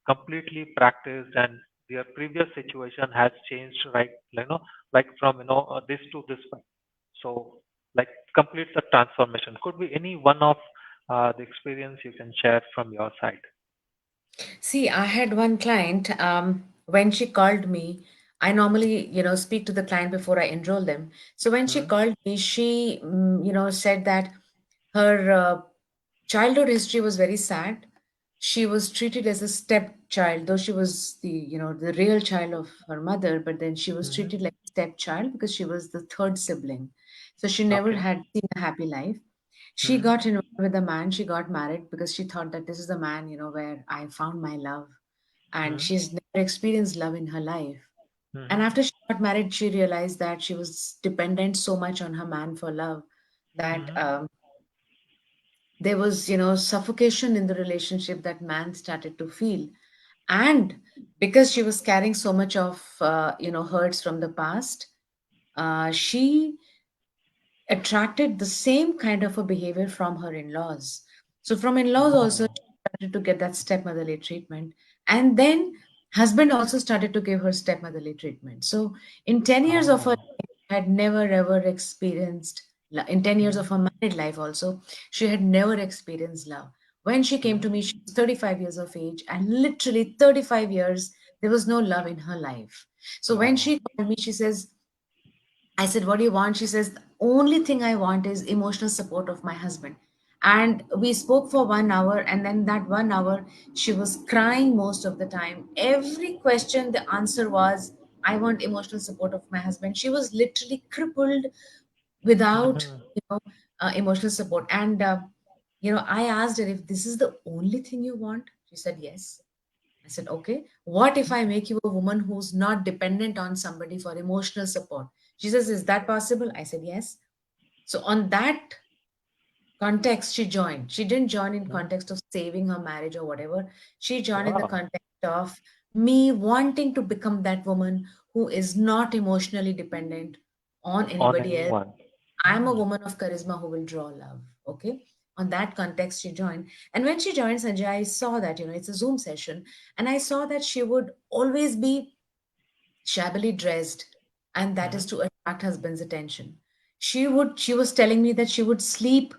completely practiced and their previous situation has changed, right, like from, this to this one. So, like, complete the transformation. Could be any one of the experience you can share from your side. See, I had one client, when she called me, I normally, speak to the client before I enroll them. So when she Hmm. called me, she, said that her childhood history was very sad. She was treated as a stepchild, though she was the real child of her mother, but then she was Hmm. treated like a stepchild because she was the third sibling. So she never Okay. had seen a happy life. She Hmm. got involved with a man. She got married because she thought that this is the man, where I found my love. And Hmm. she's never experienced love in her life. And Hmm. after she got married, she realized that she was dependent so much on her man for love that Hmm. there was, suffocation in the relationship that man started to feel. And because she was carrying so much of, hurts from the past, she attracted the same kind of a behavior from her in-laws. So from in-laws also Oh. she started to get that stepmotherly treatment. And then husband also started to give her stepmotherly treatment. So in 10 years of her Oh. life, had never ever experienced in 10 years Hmm. of her married life also, she had never experienced love. When she came to Hmm. me, she was 35 years of age, and literally 35 years, there was no love in her life. So when Oh. she called me, she says, I said, what do you want? She says, the only thing I want is emotional support of my husband. And we spoke for 1 hour, and then that 1 hour, she was crying most of the time. Every question, the answer was, I want emotional support of my husband. She was literally crippled without, Hmm. emotional support. And, I asked her if this is the only thing you want. She said, yes. I said, okay, what if I make you a woman who's not dependent on somebody for emotional support? She says, is that possible? I said, yes. So on that context, she joined. She didn't join in Hmm. context of saving her marriage or whatever. She joined in the Wow. context of me wanting to become that woman who is not emotionally dependent on On anybody else. anyone. I'm a Hmm. woman of charisma who will draw love. Okay. On that context, she joined. And when she joined Sanjay, I saw that, it's a Zoom session. And I saw that she would always be shabbily dressed, and that is Hmm. to attract husband's attention. She was telling me that she would sleep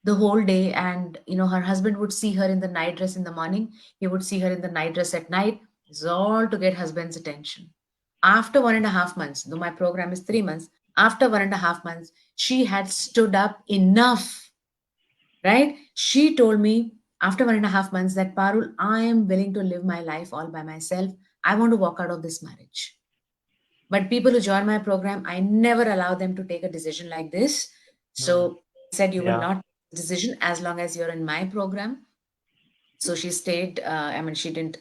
the whole day, and her husband would see her in the night dress in the morning, he would see her in the night dress at night. It's all to get husband's attention. After 1.5 months, though my program is 3 months, after 1.5 months, she had stood up enough, right? She told me after 1.5 months that, Parul, I am willing to live my life all by myself. I want to walk out of this marriage. But people who join my program, I never allow them to take a decision like this. Hmm. So I said, you will Yeah. not take a decision as long as you're in my program. So she stayed, she didn't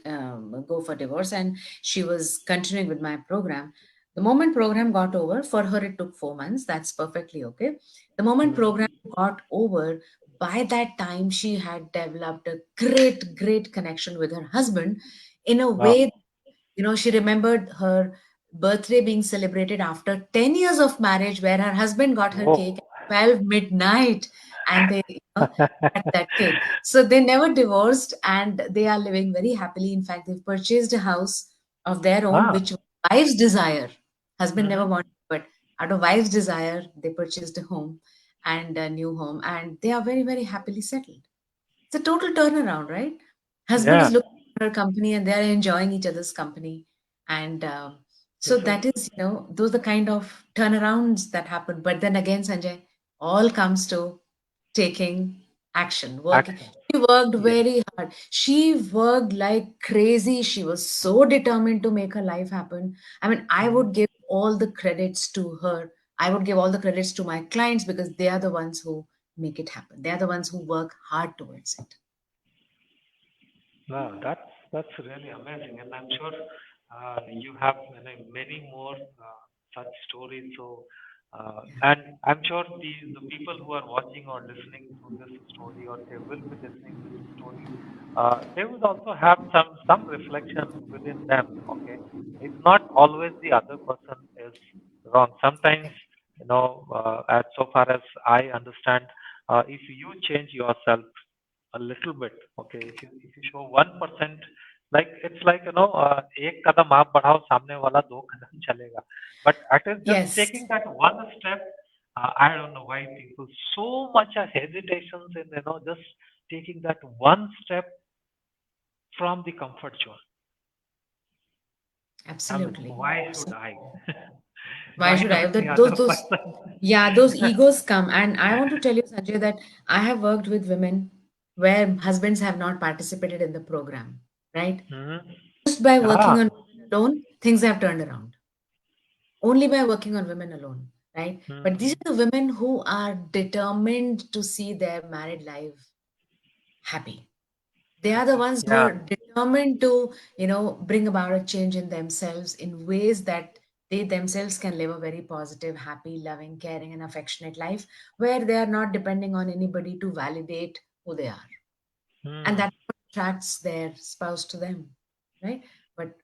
go for divorce, and she was continuing with my program. The moment program got over, for her it took 4 months. That's perfectly okay. The moment Hmm. program got over, by that time she had developed a great, great connection with her husband in a way, Wow. she remembered her birthday being celebrated after 10 years of marriage, where her husband got her cake Whoa. at 12 midnight, and they cut that cake. So they never divorced, and they are living very happily. In fact, they've purchased a house of their own, Ah. which wife's desire. Husband never Mm-hmm. wanted, but out of wife's desire, they purchased a home and a new home, and they are very, very happily settled. It's a total turnaround, right? Husband Yeah. is looking for her company, and they are enjoying each other's company, and This so is that is, those are the kind of turnarounds that happen. But then again, Sanjay, all comes to taking action, working. action. She worked Yes. very hard. She worked like crazy. She was so determined to make her life happen. I mean, I Mm-hmm. would give all the credits to her. I would give all the credits to my clients because they are the ones who make it happen. They are the ones who work hard towards it. Wow, that's really amazing, and I'm sure you have many more such stories. So, and I'm sure the people who are watching or listening to this story, or they will be listening to this story, they would also have some reflection within them. Okay, it's not always the other person is wrong. Sometimes, as so far as I understand, if you change yourself a little bit, okay, if you show 1%, like it's like एक कदम आप बढ़ाओ सामने वाला दो कदम चलेगा, but at least just Yes, taking that one step. I don't know why people so much are hesitations in just taking that one step from the comfort zone. I mean, absolutely. why should I? Why Why should I? not the That other those person? yeah, those egos come. And I want to tell you, Sanjay, that I have worked with women where husbands have not participated in the program, right? Hmm. Just by working Ah. on women alone, things have turned around. Only by working on women alone, right? But these Hmm. are the women who are determined to see their married life happy. They are the Happy. ones who Yeah. are determined to, bring about a change in themselves in ways that they themselves can live a very positive, happy, loving, caring, and affectionate life where they are not depending on anybody to validate who they are. And Hmm. that attracts their spouse to them, right? But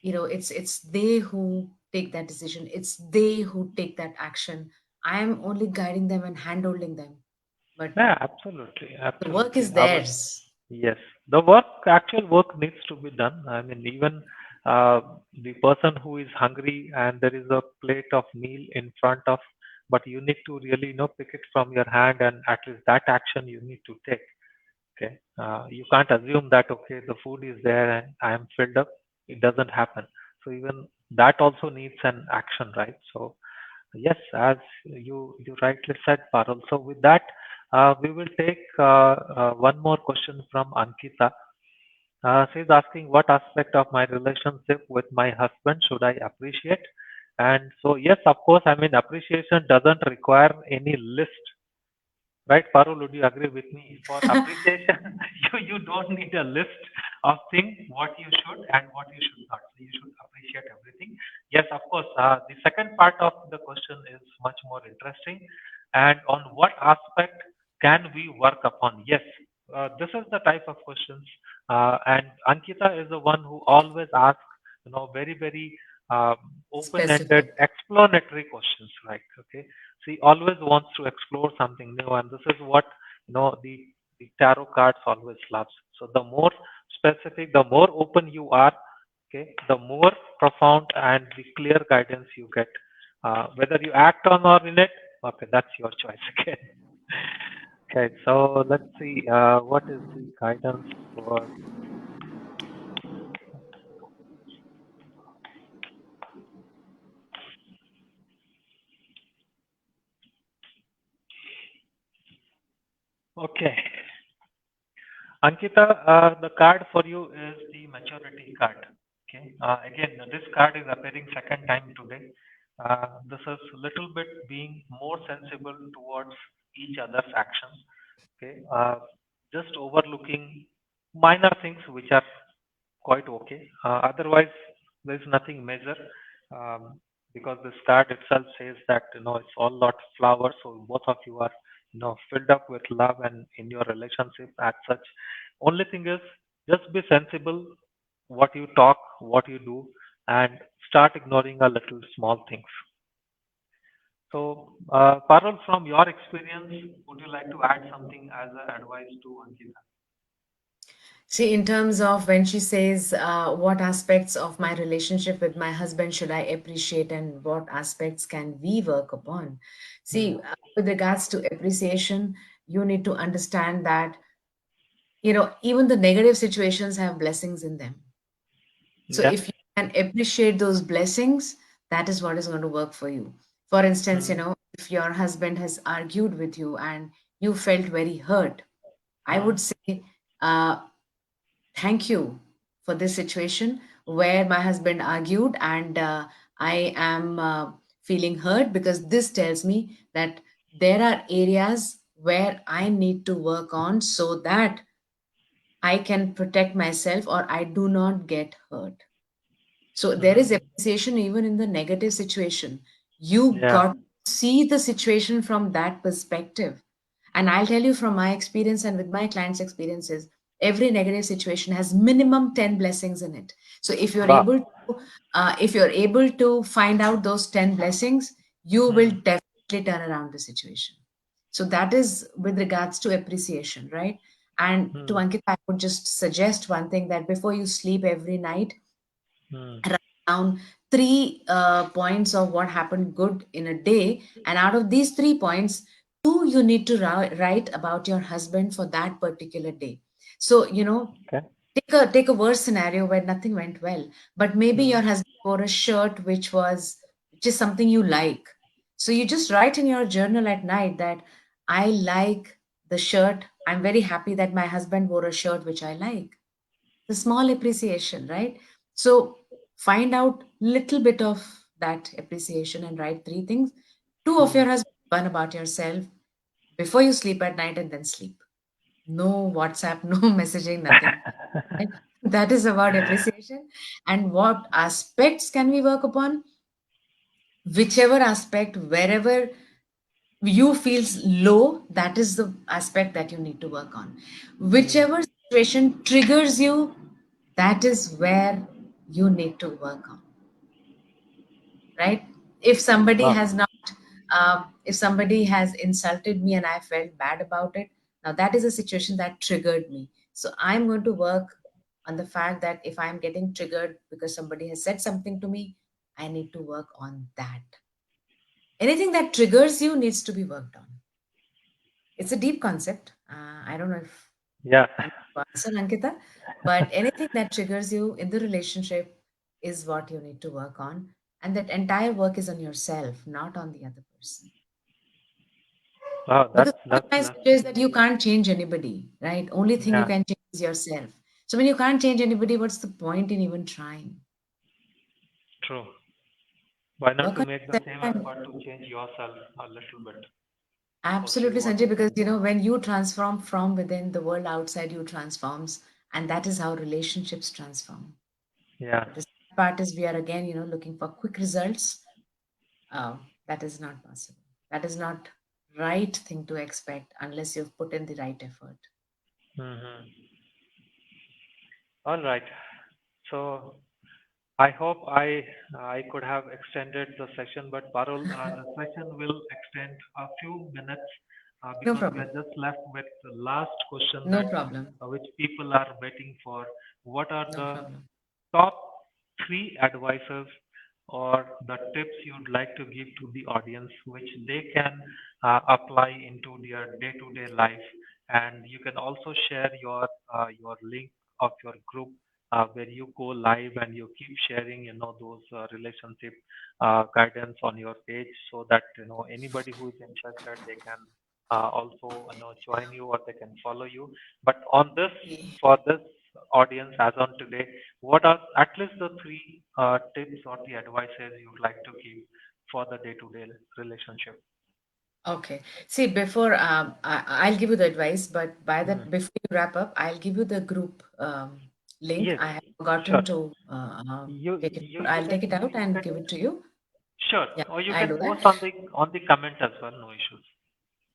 it's they who take that decision. It's they who take that action. I am only guiding them and handholding them, but Yeah, absolutely, the work absolutely. is I mean, theirs. yes, the work, actual work needs to be done. I mean, even uh, the person who is hungry and there is a plate of meal in front of, but you need to really, pick it from your hand, and at least that action you need to take. Okay, you can't assume that okay, the food is there and I am filled up. It doesn't happen. So even that also needs an action, right? So yes, as you rightly said, Parul. So with that, we will take one more question from Ankita. She's asking, what aspect of my relationship with my husband should I appreciate? And so, yes, of course, I mean, appreciation doesn't require any list. Right, Parul, would you agree with me? For appreciation, you don't need a list of things what you should and what you should not. So you should appreciate everything. Yes, of course. The second part of the question is much more interesting. And on what aspect can we work upon? Yes, this is the type of questions. And Ankita is the one who always asks, very, very um, open-ended, Specific. explanatory questions, right? Okay, she always wants to explore something new, and this is what the tarot cards always loves. So the more specific, the more open you are, okay, the more profound and the clear guidance you get. Whether you act on or in it, okay, that's your choice again. Okay, so let's see. What is the guidance for? Okay, Ankita, the card for you is the maturity card. Okay. Again, this card is appearing second time today. This is little bit being more sensible towards each other's actions. Okay. Just overlooking minor things which are quite okay. Otherwise, there is nothing major. Um, because this card itself says that it's all lot flowers, so both of you are filled up with love and in your relationship as such. Only thing is, just be sensible what you talk, what you do, and start ignoring a little small things. So, Parul, from your experience, would you like to add something as an advice to Ankita? See, in terms of when she says, what aspects of my relationship with my husband should I appreciate and what aspects can we work upon? See, with regards to appreciation, you need to understand that, even the negative situations have blessings in them. So Yeah. if you can appreciate those blessings, that is what is going to work for you. For instance, Mm, if your husband has argued with you and you felt very hurt, I mm, would say, uh, thank you for this situation where my husband argued and I am feeling hurt, because this tells me that there are areas where I need to work on so that I can protect myself or I do not get hurt. So there is mm. appreciation even in the negative situation. You Yeah. got to see the situation from that perspective. And I'll tell you from my experience and with my clients' experiences, every negative situation has minimum 10 blessings in it. So Wow. if you're able to find out those 10 blessings, you will Mm, definitely turn around the situation. So that is with regards to appreciation, right? And to mm, Ankita, I would just suggest one thing, that before you sleep every night, mm, write down three points of what happened good in a day, and out of these 3 points, two you need to write about your husband for that particular day. So okay. take a worse scenario where nothing went well, but maybe Mm, your husband wore a shirt which is something you like. So you just write in your journal at night that I like the shirt. I'm very happy that my husband wore a shirt which I like. The small appreciation, right? So find out little bit of that appreciation and write three things. Two of your mm. husband, one about yourself, before you sleep at night, and then sleep. No WhatsApp, no messaging, nothing. Right? That is about appreciation. And what aspects can we work upon? Whichever aspect, wherever you feels low, that is the aspect that you need to work on. Mm. Whichever situation triggers you, that is where you need to work on, right? If somebody Wow. has not if somebody has insulted me and I felt bad about it, now that is a situation that triggered me. So I'm going to work on the fact that if I'm getting triggered because somebody has said something to me, I need to work on that. Anything that triggers you needs to be worked on. It's a deep concept. I don't know if Yeah. I'm able to answer, Ankita, but anything that triggers you in the relationship is what you need to work on. And that entire work is on yourself, not on the other person. Wow. Because what I That's suggest that you can't change anybody, right? Only thing you yeah. can change is yourself. So when you can't change anybody, what's the point in even trying? True. Why not Work to on make the yourself same and effort to change yourself a little bit? So see absolutely, what Sanjay, you because can do. when you transform from within, the world outside you transforms, and that is how relationships transform. Yeah. But the sad part is we are again, looking for quick results. That is not possible. That is not right thing to expect unless you've put in the right effort. Hmm. All right. So I hope I could have extended the session, but Parul, the session will extend a few minutes No because we problem. are just left with the last question No that problem. which people are waiting for. What are No the problem. top three advices or the tips you'd like to give to the audience which they can apply into their day-to-day life? And you can also share your link of your group where you go live and you keep sharing those relationship guidance on your page so that anybody who is interested they can also join you or they can follow you. But on this, for this audience as on today, what are at least the three tips or the advices you'd like to give for the day-to-day relationship? Okay. See, before I'll give you the advice, but by Hmm. that, before you wrap up, I'll give you the group link. Yes, I have sure. forgotten to You take it you out. you I'll can take it you, out you and can give it to you. sure, Yeah, or you I'll can do that. post on the comment as well. No issues.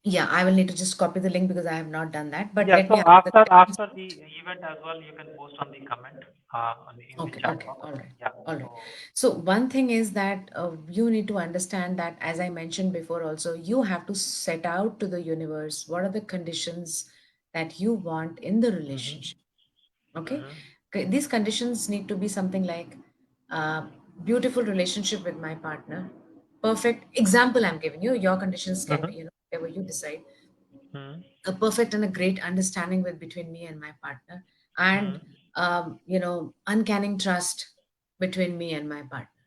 Yeah, I will need to just copy the link because I have not done that. But Yeah. let me So answer the questions. after the event as well, you can post on the comment in the Okay, chat okay, box. all right, Yeah. all right. So So one thing is that you need to understand that, as I mentioned before, also you have to set out to the universe what are the conditions that you want in the mhm. relationship. Okay. Mm-hmm. These conditions need to be something like uh, beautiful relationship with my partner. Perfect example I'm giving you. Your conditions can be, Mm-hmm. whatever you decide. Mm-hmm. A perfect and a great understanding with between me and my partner, and uncanny trust between me and my partner.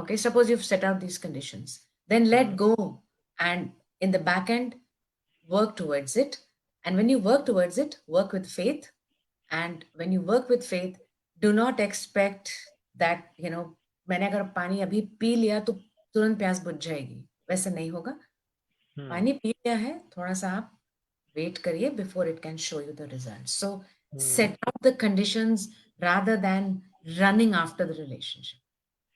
Okay, suppose you've set out these conditions, then let Mm-hmm. go, and in the back end, work towards it. And when you work towards it, work with faith. And when you work with faith, do not expect that मैंने अगर पानी अभी P लिया तो तुरंत प्यास बुझ जाएगी, वैसा नहीं होगा. पानी पी लिया है, थोड़ा सा आप वेट करिए before it can show you the results. So Mm-hmm. set out the conditions rather than running after the relationship.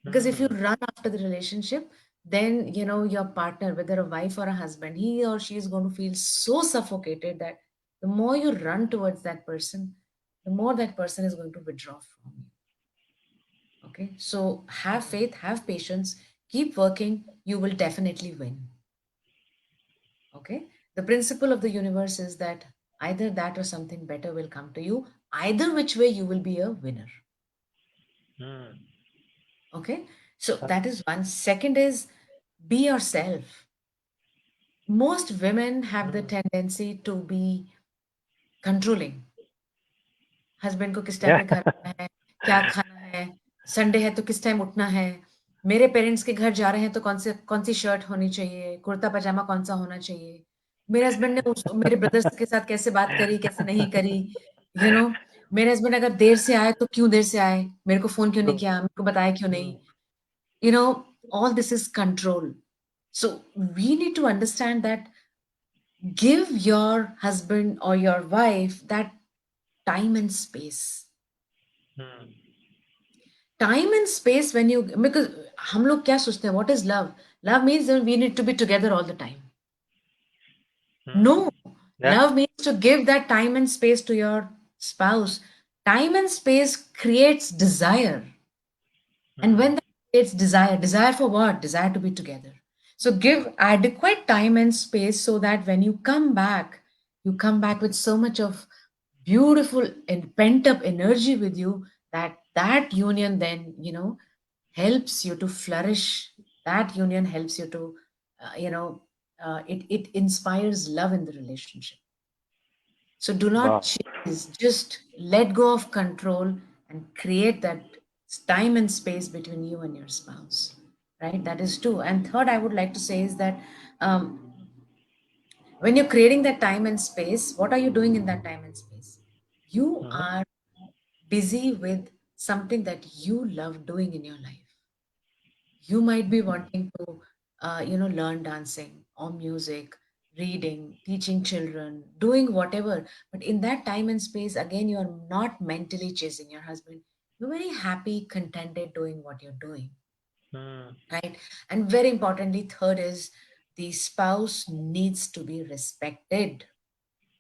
Because if you Mm-hmm. run after the relationship, then your partner, whether a wife or a husband, he or she is going to feel so suffocated that the more you run towards that person, the more that person is going to withdraw from you. Okay, so have faith, have patience, keep working, you will definitely win. Okay, the principle of the universe is that either that or something better will come to you. Either which way, you will be a winner. Mm-hmm. Okay, so that is one. Second is be yourself. Most women have the Mm-hmm. tendency to be controlling. Husband को किस time Yeah. पे घर आना है, क्या खाना है, Sunday है तो किस टाइम उठना है, मेरे पेरेंट्स के घर जा रहे हैं तो कौन सी शर्ट होनी चाहिए, कुर्ता पजामा कौन सा होना चाहिए, मेरे हस्बैंड ने मेरे ब्रदर्स के साथ कैसे बात करी, कैसे नहीं करी, यू नो मेरे हस्बैंड अगर देर से आए तो क्यों देर से आए, मेरे को फोन क्यों नहीं True. किया, मेरे को बताया क्यों नहीं, Mm. you know all this is control. So we need to understand that give your husband or your wife that time and space. Mm. Time and space when you, because हम लोग क्या सोचते हैं, what is love? Love means that we need to be together all the time. Mm. No, Yeah. love means to give that time and space to your spouse. Time and space creates desire. And when Mm. that creates desire, desire for what? Desire to be together. So give adequate time and space so that when you come back with so much of beautiful and pent up energy with you, that union then, helps you to flourish. That union helps you to, it inspires love in the relationship. So do not Wow. chase, just let go of control and create that time and space between you and your spouse. Right? That is two. And third, I would like to say is that um, when you're creating that time and space, what are you doing in that time and space? You Mm-hmm. are busy with something that you love doing in your life. You might be wanting to learn dancing or music, reading, teaching children, doing whatever, but in that time and space, again, you're not mentally chasing your husband. You're very happy, contented doing what you're doing, Mm. right? And very importantly, third is the spouse needs to be respected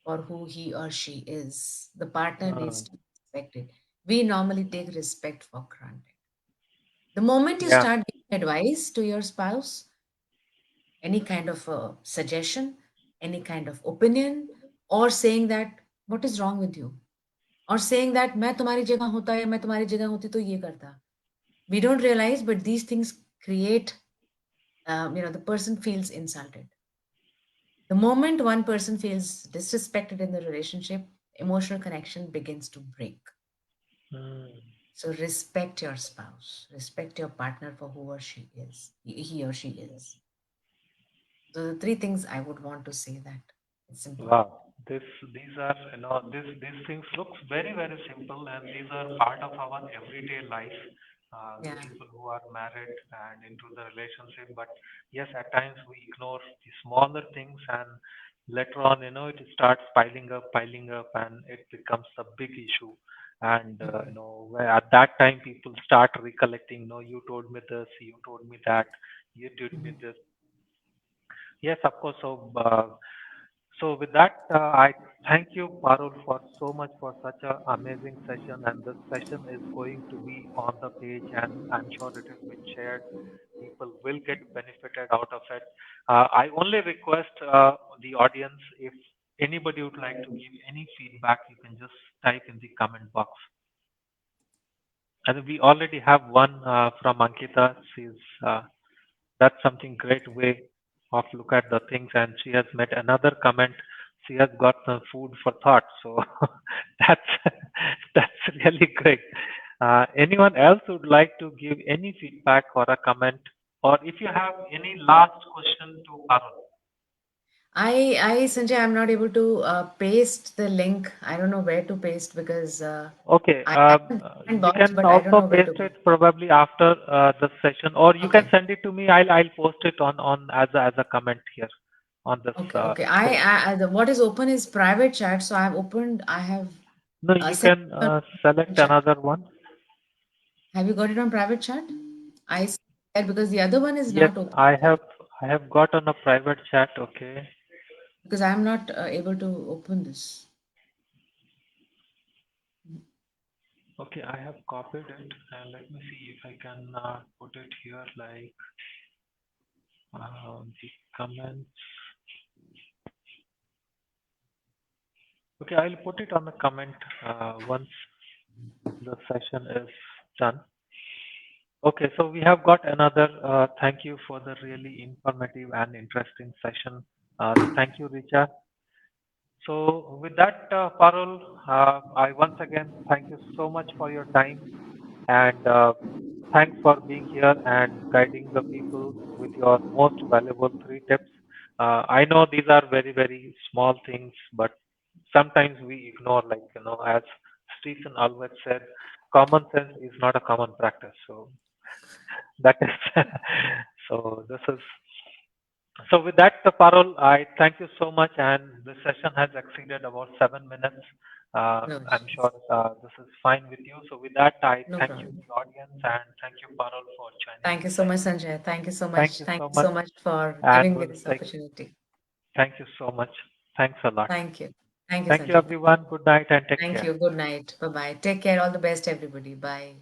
for who he or she is. The partner needs Mm. to be respected. We normally take respect for granted. The moment you Yeah. start giving advice to your spouse, any kind of a suggestion, any kind of opinion, or saying that, what is wrong with you? Or saying that, मैं तुम्हारी जगह होता या मैं तुम्हारी जगह होती तो ये करता. We don't realize, but these things create, the person feels insulted. The moment one person feels disrespected in the relationship, emotional connection begins to break. Mm. So respect your spouse, respect your partner for who or she is, he or she is. So the three things I would want to say that it's important. Wow. These are, these things looks very, very simple, and these are part of our everyday life. The Yeah. people who are married and into the relationship, but yes, at times we ignore the smaller things, and later on, it starts piling up, and it becomes a big issue. And Mhm. where at that time people start recollecting, no, you told me this, you told me that, you did me Mhm. this. Yes, of course. So with that, I thank you, Parul, for so much for such an amazing session. And this session is going to be on the page, and I'm sure it has been shared. People will get benefited out of it. I only request the audience, if anybody would like to give any feedback, you can just type in the comment box. And we already have one from Ankita. That's something great way of look at the things, and she has made another comment. She has got some food for thought, so that's that's really great. Anyone else would like to give any feedback or a comment, or if you have any last question to Arun? Sanjay, I'm not able to paste the link. I don't know where to paste because Okay, I have a comment you box, can but I don't also know where to paste go. it probably after the session, or you can Okay. send it to me. I'll post it on as a comment here on this Okay. thing. What is open is private chat. So I've opened, I have No, you sent can it on select chat. another one. Have you got it on private chat? I see that because the other one is Yes, not open I have got on a private chat. Okay. because I'm not able to open this. Okay, I have copied it, and let me see if I can put it here like the comments. Okay, I'll put it on the comment once the session is done. Okay, so we have got another thank you for the really informative and interesting session. Thank you, Richa. So with that, Parul, I once again thank you so much for your time, and thanks for being here and guiding the people with your most valuable three tips. I know these are very, very small things, but sometimes we ignore, like, as Stephen always said, common sense is not a common practice. So that is, so this is so with that, Parul, I thank you so much, and the session has exceeded about 7 minutes. No I'm issues. sure this is fine with you. So with that, I No thank you, problem. the audience, and thank you, Parul, for joining Thank this you so much, session. Sanjay. Thank you so Thank much. you Thank so you much, so much for and giving me we'll this like opportunity. thank you so much. Thanks a lot. Thank you. Thank you, Thank you, Sanjay. everyone. Good night and take Thank care. you. Good night. Bye bye. Take care. All the best, everybody. Bye.